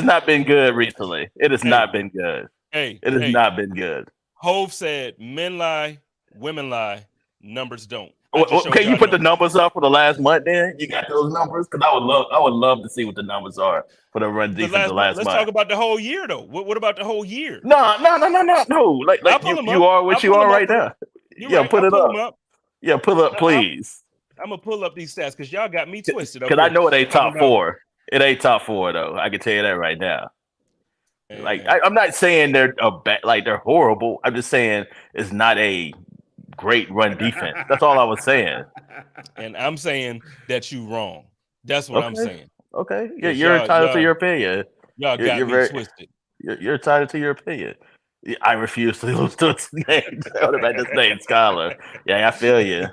not been good recently. It has not been good. It has not been good. Hove said, "Men lie, women lie, numbers don't." Can you put the numbers up for the last month? Then you got those numbers because I would love to see what the numbers are for the run defense the last month. Let's talk about the whole year though. What about the whole year? No. Like you are what you are right now. Put it up. Yeah, pull up, please. I'm gonna pull up these stats because y'all got me twisted. Because I know it ain't top 4. It ain't top 4 though. I can tell you that right now. Like I'm not saying they're they're horrible. I'm just saying it's not a great run defense. That's all I was saying. And I'm saying that you wrong. That's what I'm saying. Okay. Yeah, you're entitled to your opinion. Y'all got me twisted. You're entitled to your opinion. I refuse to lose to his name. What about this name, Skylar? Yeah, I feel you.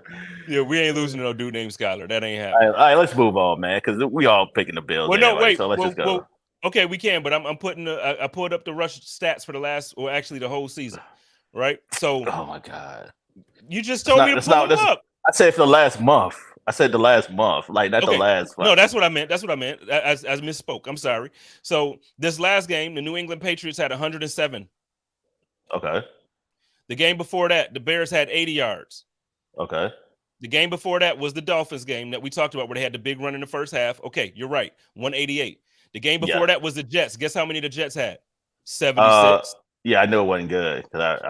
Yeah, we ain't losing to no dude named Skylar. That ain't happening. All right, let's move on, man, because we all picking the Bills. Well, no, wait. So let's just go. Okay, we can, but I'm putting I pulled up the rush stats for the whole season, right? So, oh my God. You just told me to pull them up. I said for the last month. I said the last month, like not the last. No, that's what I meant. I misspoke. I'm sorry. So this last game, the New England Patriots had 107. Okay. The game before that, the Bears had 80 yards. Okay. The game before that was the Dolphins game that we talked about where they had the big run in the first half. Okay, you're right. 188. The game before that was the Jets. Guess how many the Jets had? 76. Yeah, I know it wasn't good.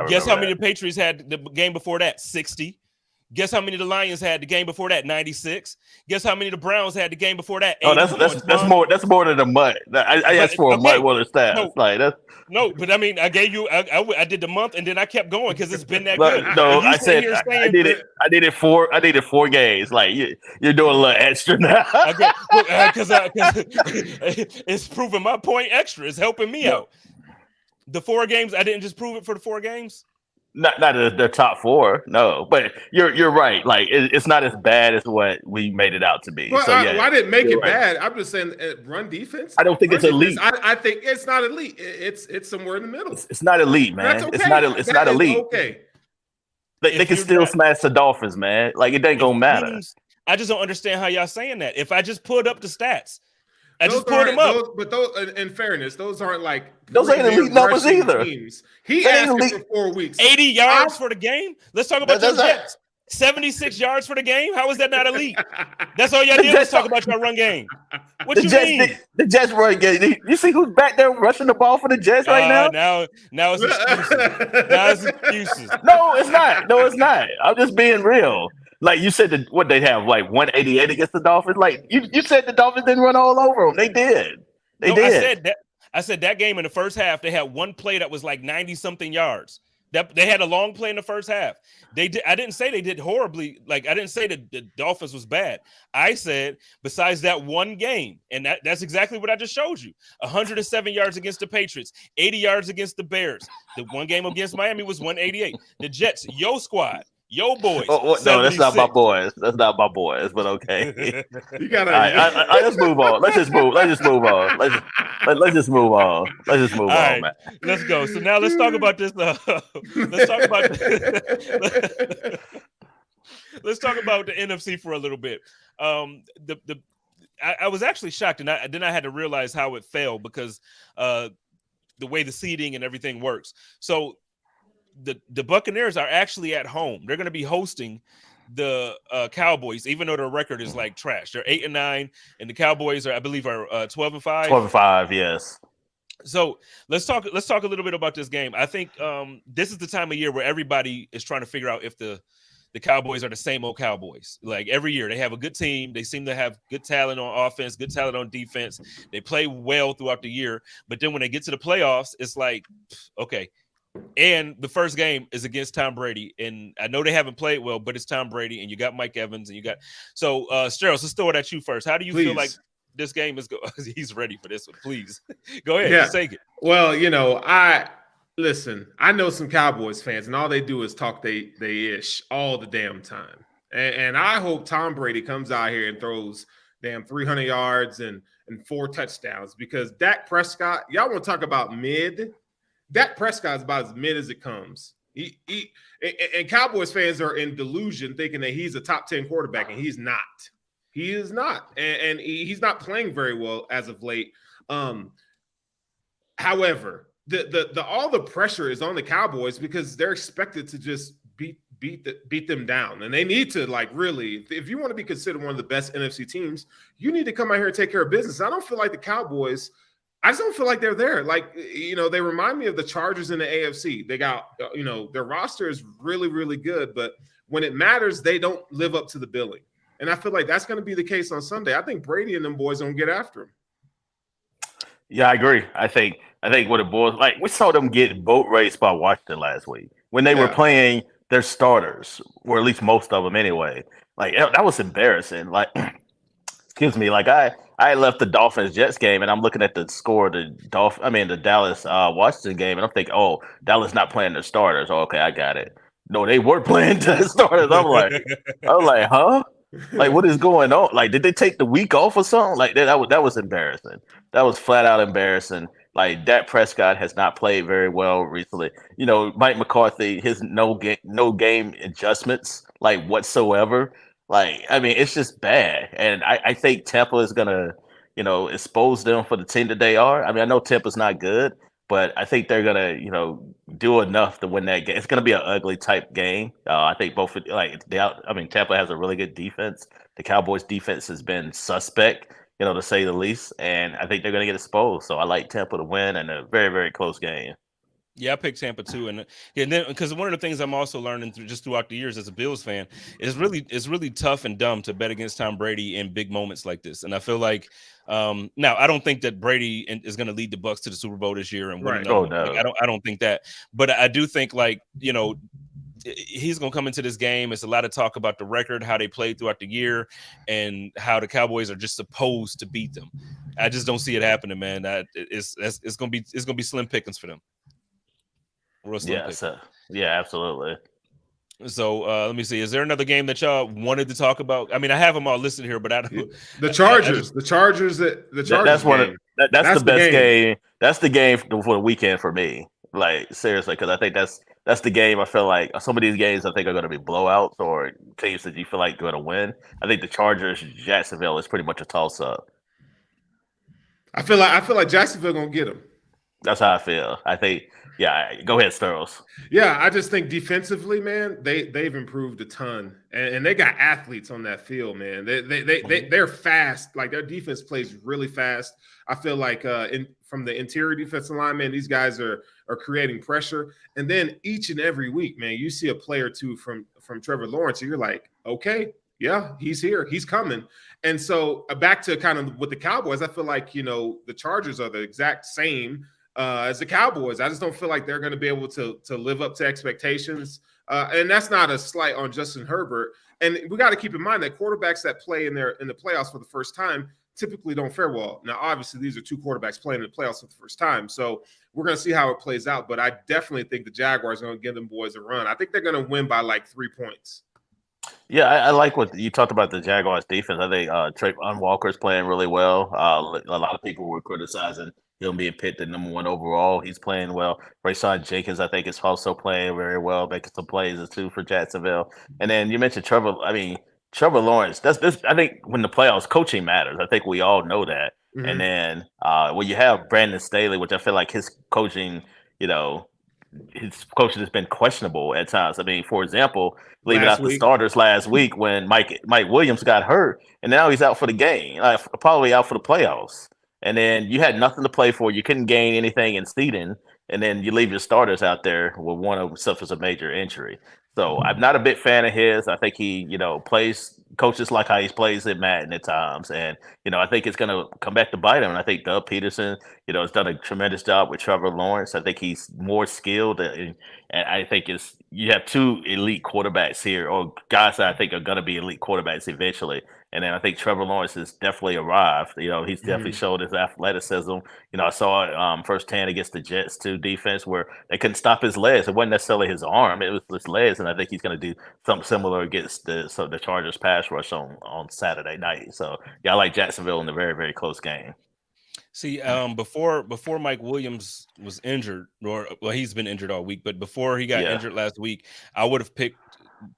Guess how many the Patriots had the game before that? 60. Guess how many the Lions had the game before that? 96. Guess how many the Browns had the game before that? 80. Oh, that's more than a month. I asked for a month worth of stats. No, but I mean, I gave you. I did the month, and then I kept going because it's been that good. No, I said I did it. I did it 4 games. Like you're doing a little extra now. Because it's proving my point extra. It's helping me out. The 4 games, I didn't just prove it for the 4 games. Not the top 4, no. But you're right. Like it's not as bad as what we made it out to be. Well, I didn't make it bad. I'm just saying run defense. I don't think it's elite. I think it's not elite. It's somewhere in the middle. It's not elite, man. That's okay. It's not elite. Okay. They can still smash the Dolphins, man. Like it ain't gonna matter. I just don't understand how y'all saying that. If I just pulled up the stats. I just pulled them up. But those, in fairness, those aren't like those ain't elite numbers either. Teams. He asked for 4 weeks. 80 yards for the game. Let's talk about your Jets. 76 yards for the game. How is that not elite? That's all y'all did was talk about your run game. What you mean? The Jets run game. You see who's back there rushing the ball for the Jets right now? Now it's excuses. Now it's excuses. No, it's not. No, it's not. I'm just being real. Like you said, what they have, like 188 against the Dolphins. Like you said, the Dolphins didn't run all over them. They did. They did. I said that game in the first half, they had one play that was like 90-something yards. That they had a long play in the first half. They did. I didn't say they did horribly. Like I didn't say that the Dolphins was bad. I said besides that one game, and that's exactly what I just showed you. 107 yards against the Patriots, 80 yards against the Bears. The one game against Miami was 188. The Jets, yo squad. Yo, boys. No, that's not my boys. That's not my boys. But okay. You gotta. Let's move on. Let's just move on. Let's just move on. Let's just move on. All right, man. Let's go. So now let's talk about this. Let's talk about. Let's talk about the NFC for a little bit. I was actually shocked, and then I had to realize how it fell because the way the seeding and everything works. So. The Buccaneers are actually at home. They're going to be hosting the Cowboys, even though their record is like trash. They're 8-9, and the Cowboys are, I believe, are 12-5. 12-5, yes. So let's talk a little bit about this game. I think this is the time of year where everybody is trying to figure out if the Cowboys are the same old Cowboys. Like every year, they have a good team. They seem to have good talent on offense, good talent on defense. They play well throughout the year, but then when they get to the playoffs, it's like, okay. And the first game is against Tom Brady, and I know they haven't played well, but it's Tom Brady, and you got Mike Evans, and you got Steros. Let's throw it at you first. How do you feel like this game is going? He's ready for this one. Please go ahead. Just take it. Well, I know some Cowboys fans, and all they do is talk they ish all the damn time. And I hope Tom Brady comes out here and throws damn 300 yards and 4 touchdowns because Dak Prescott. Y'all want to talk about mid? Dak Prescott is about as mid as it comes. And Cowboys fans are in delusion thinking that he's a top 10 quarterback, and he's not. He is not. And he's not playing very well as of late. However, the all the pressure is on the Cowboys because they're expected to just beat them down. And they need to, like, really, if you want to be considered one of the best NFC teams, you need to come out here and take care of business. I don't feel like the Cowboys – I just don't feel like they're there. Like, they remind me of the Chargers in the AFC. They got, their roster is really, really good, but when it matters, they don't live up to the billing. And I feel like that's going to be the case on Sunday. I think Brady and them boys don't get after him. Yeah, I agree. I think what it boils, like, we saw them get boat raced by Washington last week when they were playing their starters, or at least most of them anyway. Like, that was embarrassing. Like, excuse me, like I left the Dolphins-Jets game, and I'm looking at the score of the Dallas-Washington game, and I'm thinking, oh, Dallas not playing their starters. Oh, okay, I got it. No, they were playing the starters. I'm like, huh? Like, what is going on? Like, did they take the week off or something? Like, that was embarrassing. That was flat out embarrassing. Like, Dak Prescott has not played very well recently. Mike McCarthy, his no game adjustments, like, whatsoever. Like, I mean, it's just bad. And I think Tampa is going to, expose them for the team that they are. I mean, I know Tampa's not good, but I think they're going to, do enough to win that game. It's going to be an ugly type game. I think Tampa has a really good defense. The Cowboys defense has been suspect, to say the least. And I think they're going to get exposed. So I like Tampa to win in a very, very close game. Yeah, I picked Tampa too, and then because one of the things I'm also learning throughout the years as a Bills fan is it's really tough and dumb to bet against Tom Brady in big moments like this. And I feel like now I don't think that Brady is going to lead the Bucs to the Super Bowl this year and win another. Oh, no. Like, I don't think that, but I do think, like, he's going to come into this game. It's a lot of talk about the record, how they played throughout the year, and how the Cowboys are just supposed to beat them. I just don't see it happening, man. It's going to be slim pickings for them. Yeah, absolutely. So let me see. Is there another game that y'all wanted to talk about? I mean, I have them all listed here, but I don't. The Chargers. The Chargers. That's the best game. That's the game for the weekend for me. Like, seriously, because I think that's the game. I feel like some of these games I think are going to be blowouts or teams that you feel like are going to win. I think the Chargers Jacksonville is pretty much a toss up. I feel like Jacksonville going to get them. That's how I feel. I think Yeah, go ahead, Sterles. Yeah, I just think defensively, man, they've improved a ton, and they got athletes on that field, man. They're fast. Like their defense plays really fast. I feel like from the interior defensive line, man, these guys are creating pressure, and then each and every week, man, you see a play or two from Trevor Lawrence, and you're like, okay, yeah, he's here, he's coming. And so back to kind of with the Cowboys, I feel like the Chargers are the exact same as the Cowboys. I just don't feel like they're going to be able to live up to expectations. And that's not a slight on Justin Herbert. And we got to keep in mind that quarterbacks that play in the playoffs for the first time typically don't fare well. Now, obviously, these are two quarterbacks playing in the playoffs for the first time. So we're going to see how it plays out. But I definitely think the Jaguars are going to give them boys a run. I think they're going to win by like 3 points. Yeah, I like what you talked about the Jaguars defense. I think Trayvon Walker's playing really well. A lot of people were criticizing him being picked at number 1 overall. He's playing well. Rayshawn Jenkins, I think, is also playing very well, making some plays too for Jacksonville. And then you mentioned Trevor. I mean, Trevor Lawrence. That's this. I think when the playoffs, coaching matters. I think we all know that. Mm-hmm. And then when you have Brandon Staley, which I feel like his coaching, his coaching has been questionable at times. I mean, for example, leaving out the starters last week when Mike Williams got hurt, and now he's out for the game, probably out for the playoffs. And then you had nothing to play for. You couldn't gain anything in seeding, and then you leave your starters out there with one of them suffers a major injury. So I'm not a big fan of his. I think he, coaches like how he plays at Madden at times. And, I think it's going to come back to bite him. And I think Doug Peterson, has done a tremendous job with Trevor Lawrence. I think he's more skilled. And I think you have 2 elite quarterbacks here, or guys that I think are going to be elite quarterbacks eventually. And then I think Trevor Lawrence has definitely arrived. He's definitely showed his athleticism. I saw it firsthand against the Jets too defense where they couldn't stop his legs. It wasn't necessarily his arm; it was his legs. And I think he's going to do something similar against the Chargers pass rush on Saturday night. So yeah, I like Jacksonville in a very, very close game. See, before Mike Williams was injured, he's been injured all week, but before he got injured last week, I would have picked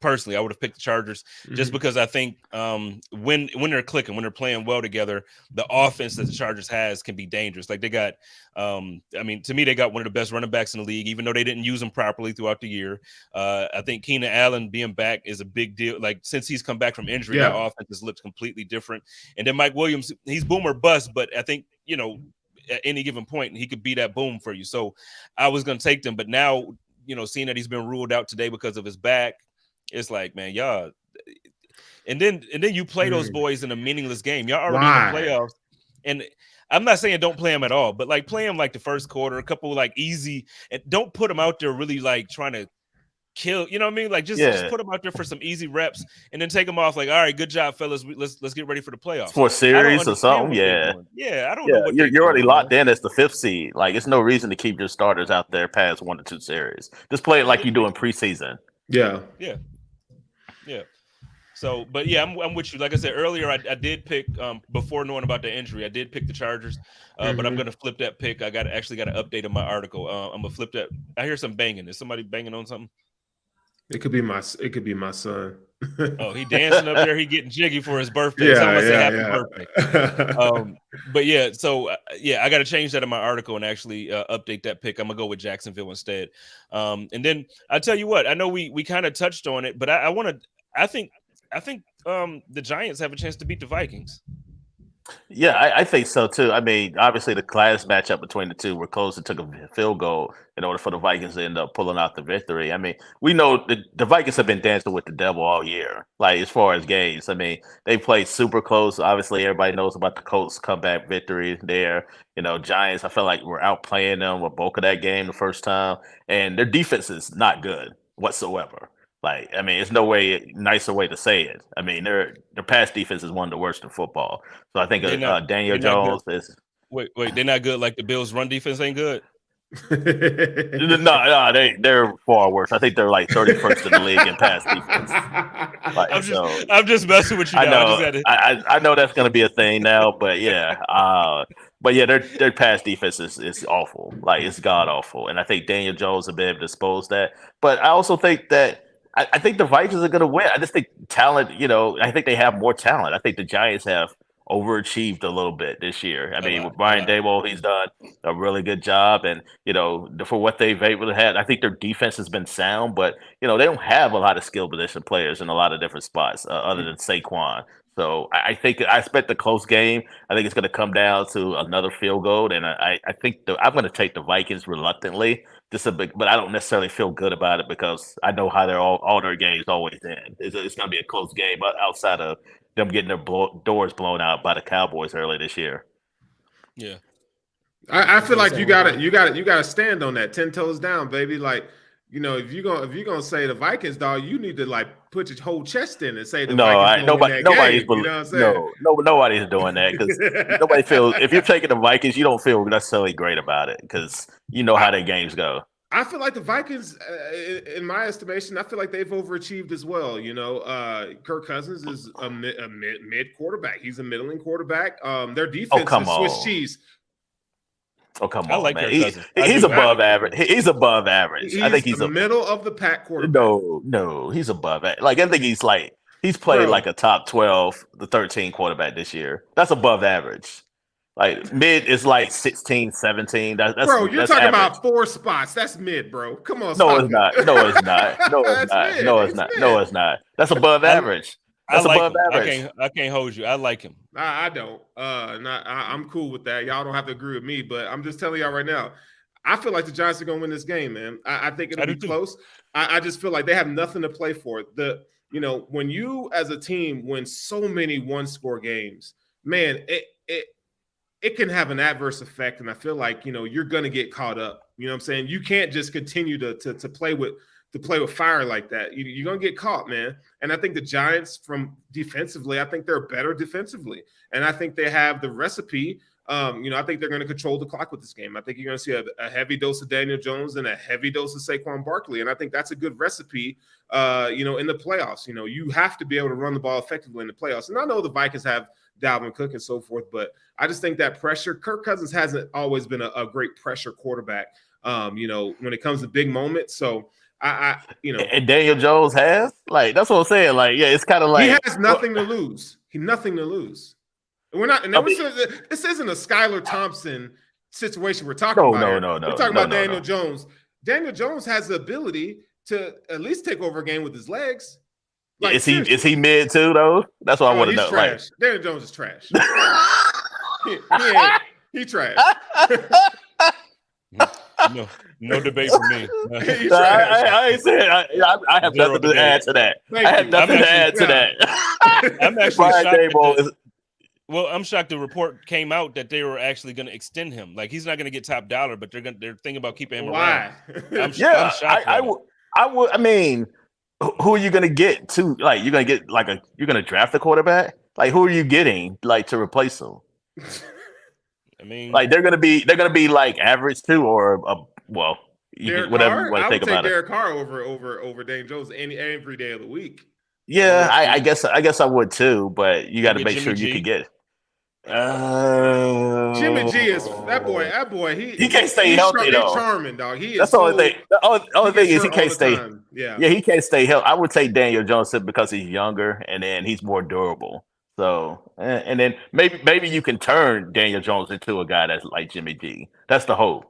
the Chargers just because I think when they're clicking, when they're playing well together, the offense that the Chargers has can be dangerous. Like they got, to me, they got one of the best running backs in the league, even though they didn't use him properly throughout the year. I think Keenan Allen being back is a big deal. Like since he's come back from injury, that offense has looked completely different. And then Mike Williams, he's boom or bust, but I think, at any given point, he could be that boom for you. So I was going to take them, but now, seeing that he's been ruled out today because of his back, it's like, man, y'all. And then you play those boys in a meaningless game. Y'all already in the playoffs. And I'm not saying don't play them at all, but like play them like the first quarter, a couple like easy, and don't put them out there really like trying to kill. You know what I mean? Like just put them out there for some easy reps, and then take them off. Like, all right, good job, fellas. Let's get ready for the playoffs. For a series or something. Yeah, I don't know what you're already locked in as the 5th seed. Like, it's no reason to keep your starters out there past 1 or 2 series. Just play it like you do in preseason. Yeah. So, but yeah, I'm with you. Like I said earlier, I did pick before knowing about the injury, I did pick the Chargers, but I'm gonna flip that pick. I got to update in my article. I'm gonna flip that. I hear some banging. Is somebody banging on something? It could be my son. Oh, he dancing up there. He getting jiggy for his birthday. So I'm gonna say happy birthday. But yeah, so I got to change that in my article and actually update that pick. I'm gonna go with Jacksonville instead. And then I tell you what, I know we kind of touched on it, but I think the Giants have a chance to beat the Vikings. Yeah, I think so too. I mean, obviously the class matchup between the two were close. It took a field goal in order for the Vikings to end up pulling out the victory. I mean, we know the Vikings have been dancing with the devil all year, like as far as games. I mean, they played super close. Obviously, everybody knows about the Colts comeback victory there. Giants, I felt like we're outplaying them with bulk of that game the first time. And their defense is not good whatsoever. Like, I mean, it's no nicer way to say it. I mean, their pass defense is one of the worst in football. So I think Daniel Jones is. Wait, they're not good. Like the Bills' run defense ain't good. No, they're far worse. I think they're like 31st in the league in pass defense. Like, I'm just messing with you. I know that's going to be a thing now, but yeah. Their pass defense is awful. Like, it's god awful, and I think Daniel Jones will be able to expose that. But I also think that. I think the Vikings are going to win. I just think talent, I think they have more talent. I think the Giants have overachieved a little bit this year. I mean, lot, with Brian a lot. Daboll, he's done a really good job, and for what they've able to have, I think their defense has been sound, but they don't have a lot of skill position players in a lot of different spots other than Saquon. So I think I expect a close game. I think it's going to come down to another field goal, and I think I'm going to take the Vikings reluctantly, but I don't necessarily feel good about it because I know how all their games always end. It's going to be a close game outside of them getting their doors blown out by the Cowboys early this year. Yeah, I feel like you gotta stand on that 10 toes down, baby. Like, if you're gonna say the Vikings, dog, you need to like put your whole chest in and say the Vikings. Nobody's doing that because nobody feels. If you're taking the Vikings, you don't feel necessarily great about it because you know how their games go. I feel like the Vikings, in my estimation, I feel like they've overachieved as well. Kirk Cousins is a mid quarterback. He's a middling quarterback. Their defense is Swiss cheese. Oh, come on, I like man. Kirk Cousins. He's above average. He's above average. I think he's the middle of the pack quarterback. No, he's above average. Like, I think he's played like a top 12, the 13 quarterback this year. That's above average. Like, mid is like 16, 17. That's bro, you're that's talking average. about 4 spots. That's mid, bro. Come on. No, it's not. No, it's not. No, it's not. No, it's not. No, it's not. That's above average. That's above average. I can't hold you. I like him. I don't. I'm cool with that. Y'all don't have to agree with me, but I'm just telling y'all right now. I feel like the Giants are going to win this game, man. I think it'll be close. I just feel like they have nothing to play for. When you as a team win so many one-score games, man, it can have an adverse effect, and I feel like you're going to get caught up. You know what I'm saying? You can't just continue to play with fire like that. You're going to get caught, man. And I think the Giants, from defensively, I think they're better defensively, and I think they have the recipe. I think they're going to control the clock with this game. I think you're going to see a heavy dose of Daniel Jones and a heavy dose of Saquon Barkley, and I think that's a good recipe. In the playoffs, you have to be able to run the ball effectively in the playoffs. And I know the Vikings have Dalvin Cook and so forth, but I just think that pressure. Kirk Cousins hasn't always been a great pressure quarterback. When it comes to big moments. So and Daniel Jones has that's what I'm saying. Like, yeah, it's kind of like he has nothing to lose. Nothing to lose. We're not. And this isn't a Skylar Thompson situation we're talking about. No. We're talking about Daniel Jones. Daniel Jones has the ability to at least take over a game with his legs. Like, is he mid too though? That's what I want to know. Trash. Like, Daniel Jones is trash. He trash. No debate for me. I ain't saying I have nothing to add to that. I have nothing to add to that. I'm actually shocked. Well, I'm shocked the report came out that they were actually going to extend him. Like, he's not going to get top dollar, but they're thinking about keeping him around. I'm shocked. I would. I mean, who are you going to get to? Like, you're going to get you're going to draft a quarterback. Like, who are you getting to replace him? I mean, like they're gonna be like average too, or whatever you want to think about it. Derek Carr over Daniel Jones every day of the week. Yeah, I guess I would too, but you got to make sure you can get. Jimmy G is that boy. He can't stay healthy though. He's charming, dog. That's the only thing. The only thing is he can't stay. Yeah, he can't stay healthy. I would take Daniel Jones because he's younger and then he's more durable. So, and then maybe you can turn Daniel Jones into a guy that's like Jimmy G. That's the hope.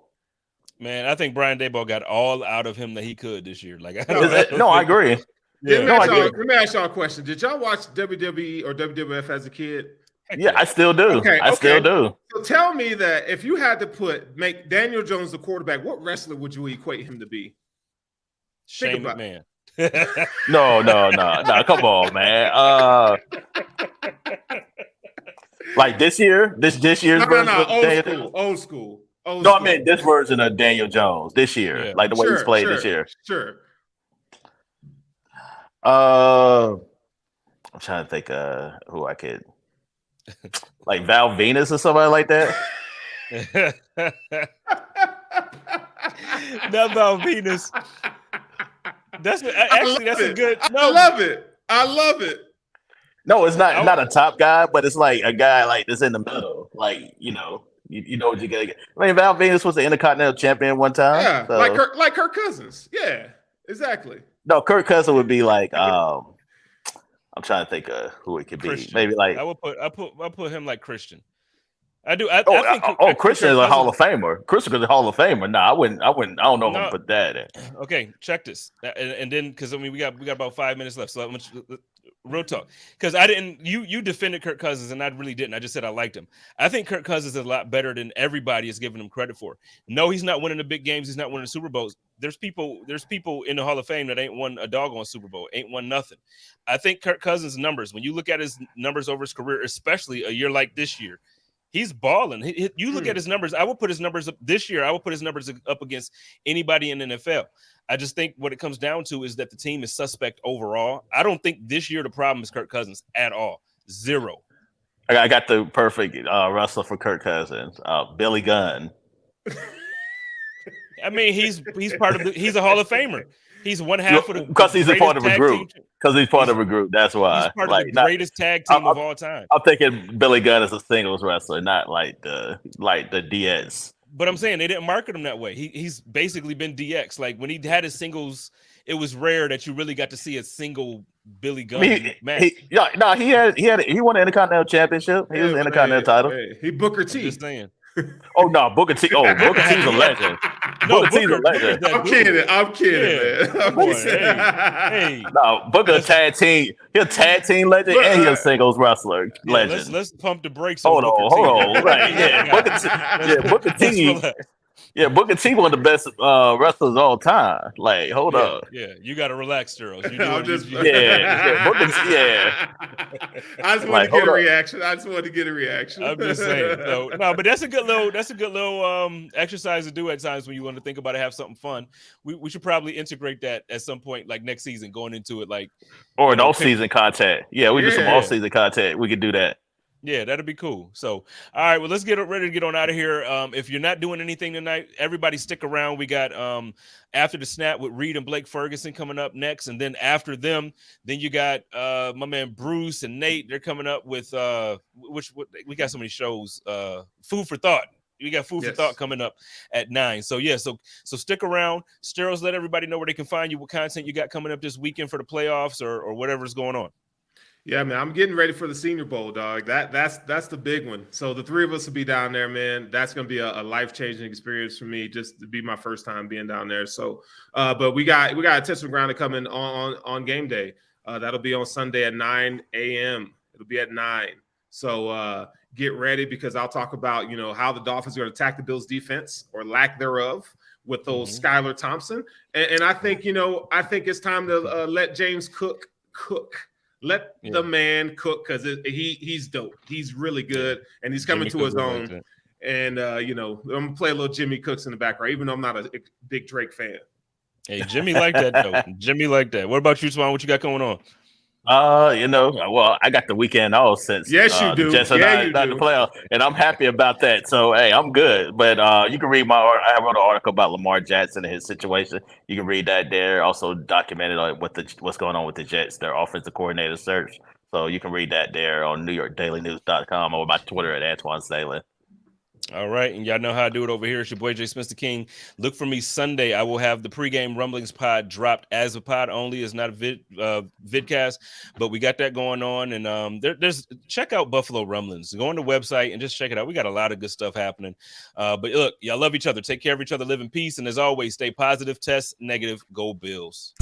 Man, I think Brian Daboll got all out of him that he could this year. Like, I agree. Yeah. Let me ask y'all a question. Did y'all watch WWE or WWF as a kid? Yeah, I still do. Okay, I still do. So tell me that if you had to make Daniel Jones the quarterback, what wrestler would you equate him to be? Shane McMahon. No. Come on, man. Like this year's version of old school. I mean this version of Daniel Jones this year, like the way he's played this year. Sure. I'm trying to think who I could like Val Venus or somebody like that. Not Val Venus. That's a good. I love it. No, it's not a top guy, but it's like a guy like that's in the middle. Like you know what you gotta get. I mean, Val Venus was the Intercontinental Champion one time. Yeah, so. like Kirk Cousins. Yeah, exactly. No, Kirk Cousins would be like I'm trying to think of who it could be. Christian. Maybe like I put him like Christian. I do. I think Christian is a Hall of Famer. Christian is a Hall of Famer. No, I wouldn't. I don't know if I'm put that in. Okay, check this, and then because I mean we got about 5 minutes left, so real talk. Because I didn't. You defended Kirk Cousins, and I really didn't. I just said I liked him. I think Kirk Cousins is a lot better than everybody is giving him credit for. No, he's not winning the big games. He's not winning the Super Bowls. There's people in the Hall of Fame that ain't won a doggone Super Bowl, ain't won nothing. I think Kirk Cousins' numbers, when you look at his numbers over his career, especially a year like this year. He's balling. You look at his numbers. I will put his numbers up this year. I will put his numbers up against anybody in the NFL. I just think what it comes down to is that the team is suspect overall. I don't think this year the problem is Kirk Cousins at all. Zero. I got the perfect wrestler for Kirk Cousins, Billy Gunn. I mean, he's he's a Hall of Famer. He's one half of the because he's a part of a group. Because he's part of a group. That's why. He's part of the greatest tag team of all time. I'm thinking Billy Gunn is a singles wrestler, not like the DX. But I'm saying they didn't market him that way. He's basically been DX. Like when he had his singles, it was rare that you really got to see a single Billy Gunn match. He won the Intercontinental Championship. He was the Intercontinental title. He Booker T. Just saying. Oh no, Booker T. Oh, Booker T's a legend. Booker T's a legend. I'm kidding, man. Hey. No, Booker a tag team. He's a tag team legend and he's a singles wrestler legend. Let's pump the brakes. Hold on. Right, yeah. Booker T. Yeah, Booker T one of the best wrestlers of all time. Like, hold up. Yeah, you got to relax, Sterles. Booker T, I just want to get a reaction. I'm just saying. So, no, but that's a good little exercise to do at times when you want to think about it, have something fun. We should probably integrate that at some point, like next season, going into it, like or an off-season content. Yeah, we do some off-season content. We could do that. Yeah, that'd be cool. So, all right, well, let's get ready to get on out of here. If you're not doing anything tonight, everybody stick around. We got After the Snap with Reed and Blake Ferguson coming up next. And then after them, then you got my man Bruce and Nate. They're coming up with we got so many shows. Food for Thought. We got Food for Thought coming up at 9. So, so stick around. Steros, let everybody know where they can find you, what content you got coming up this weekend for the playoffs or whatever's going on. Yeah, man, I'm getting ready for the Senior Bowl, dog. That's the big one. So the three of us will be down there, man. That's going to be a life-changing experience for me, just to be my first time being down there. So, but we got a test of ground to come in on game day. That'll be on Sunday at 9 a.m. It'll be at 9. So get ready because I'll talk about how the Dolphins are going to attack the Bills' defense or lack thereof with those Skylar Thompson. And I think it's time to let James Cook. Let the man cook because he's dope. He's really good, and he's coming to his own. And, I'm going to play a little Jimmy Cooks in the background, even though I'm not a big Drake fan. Hey, Jimmy like that, though. Jimmy like that. What about you, Swan? What you got going on? Well, I got the weekend off since you do. The Jets are not the playoff, and I'm happy about that. So, hey, I'm good. But you can read I wrote an article about Lamar Jackson and his situation. You can read that there. Also documented what's going on with the Jets, their offensive coordinator search. So you can read that there on NewYorkDailyNews.com or my Twitter at Antoine Salem. All right, and y'all know how I do it over here. It's your boy Jay Smith the King. Look for me Sunday. I will have the pregame rumblings pod dropped as a pod only. It's not a vidcast, but we got that going on. And there's check out Buffalo Rumblings. Go on the website and just check it out. We got a lot of good stuff happening. But look, y'all love each other. Take care of each other. Live in peace. And as always, stay positive. Test negative. Go Bills.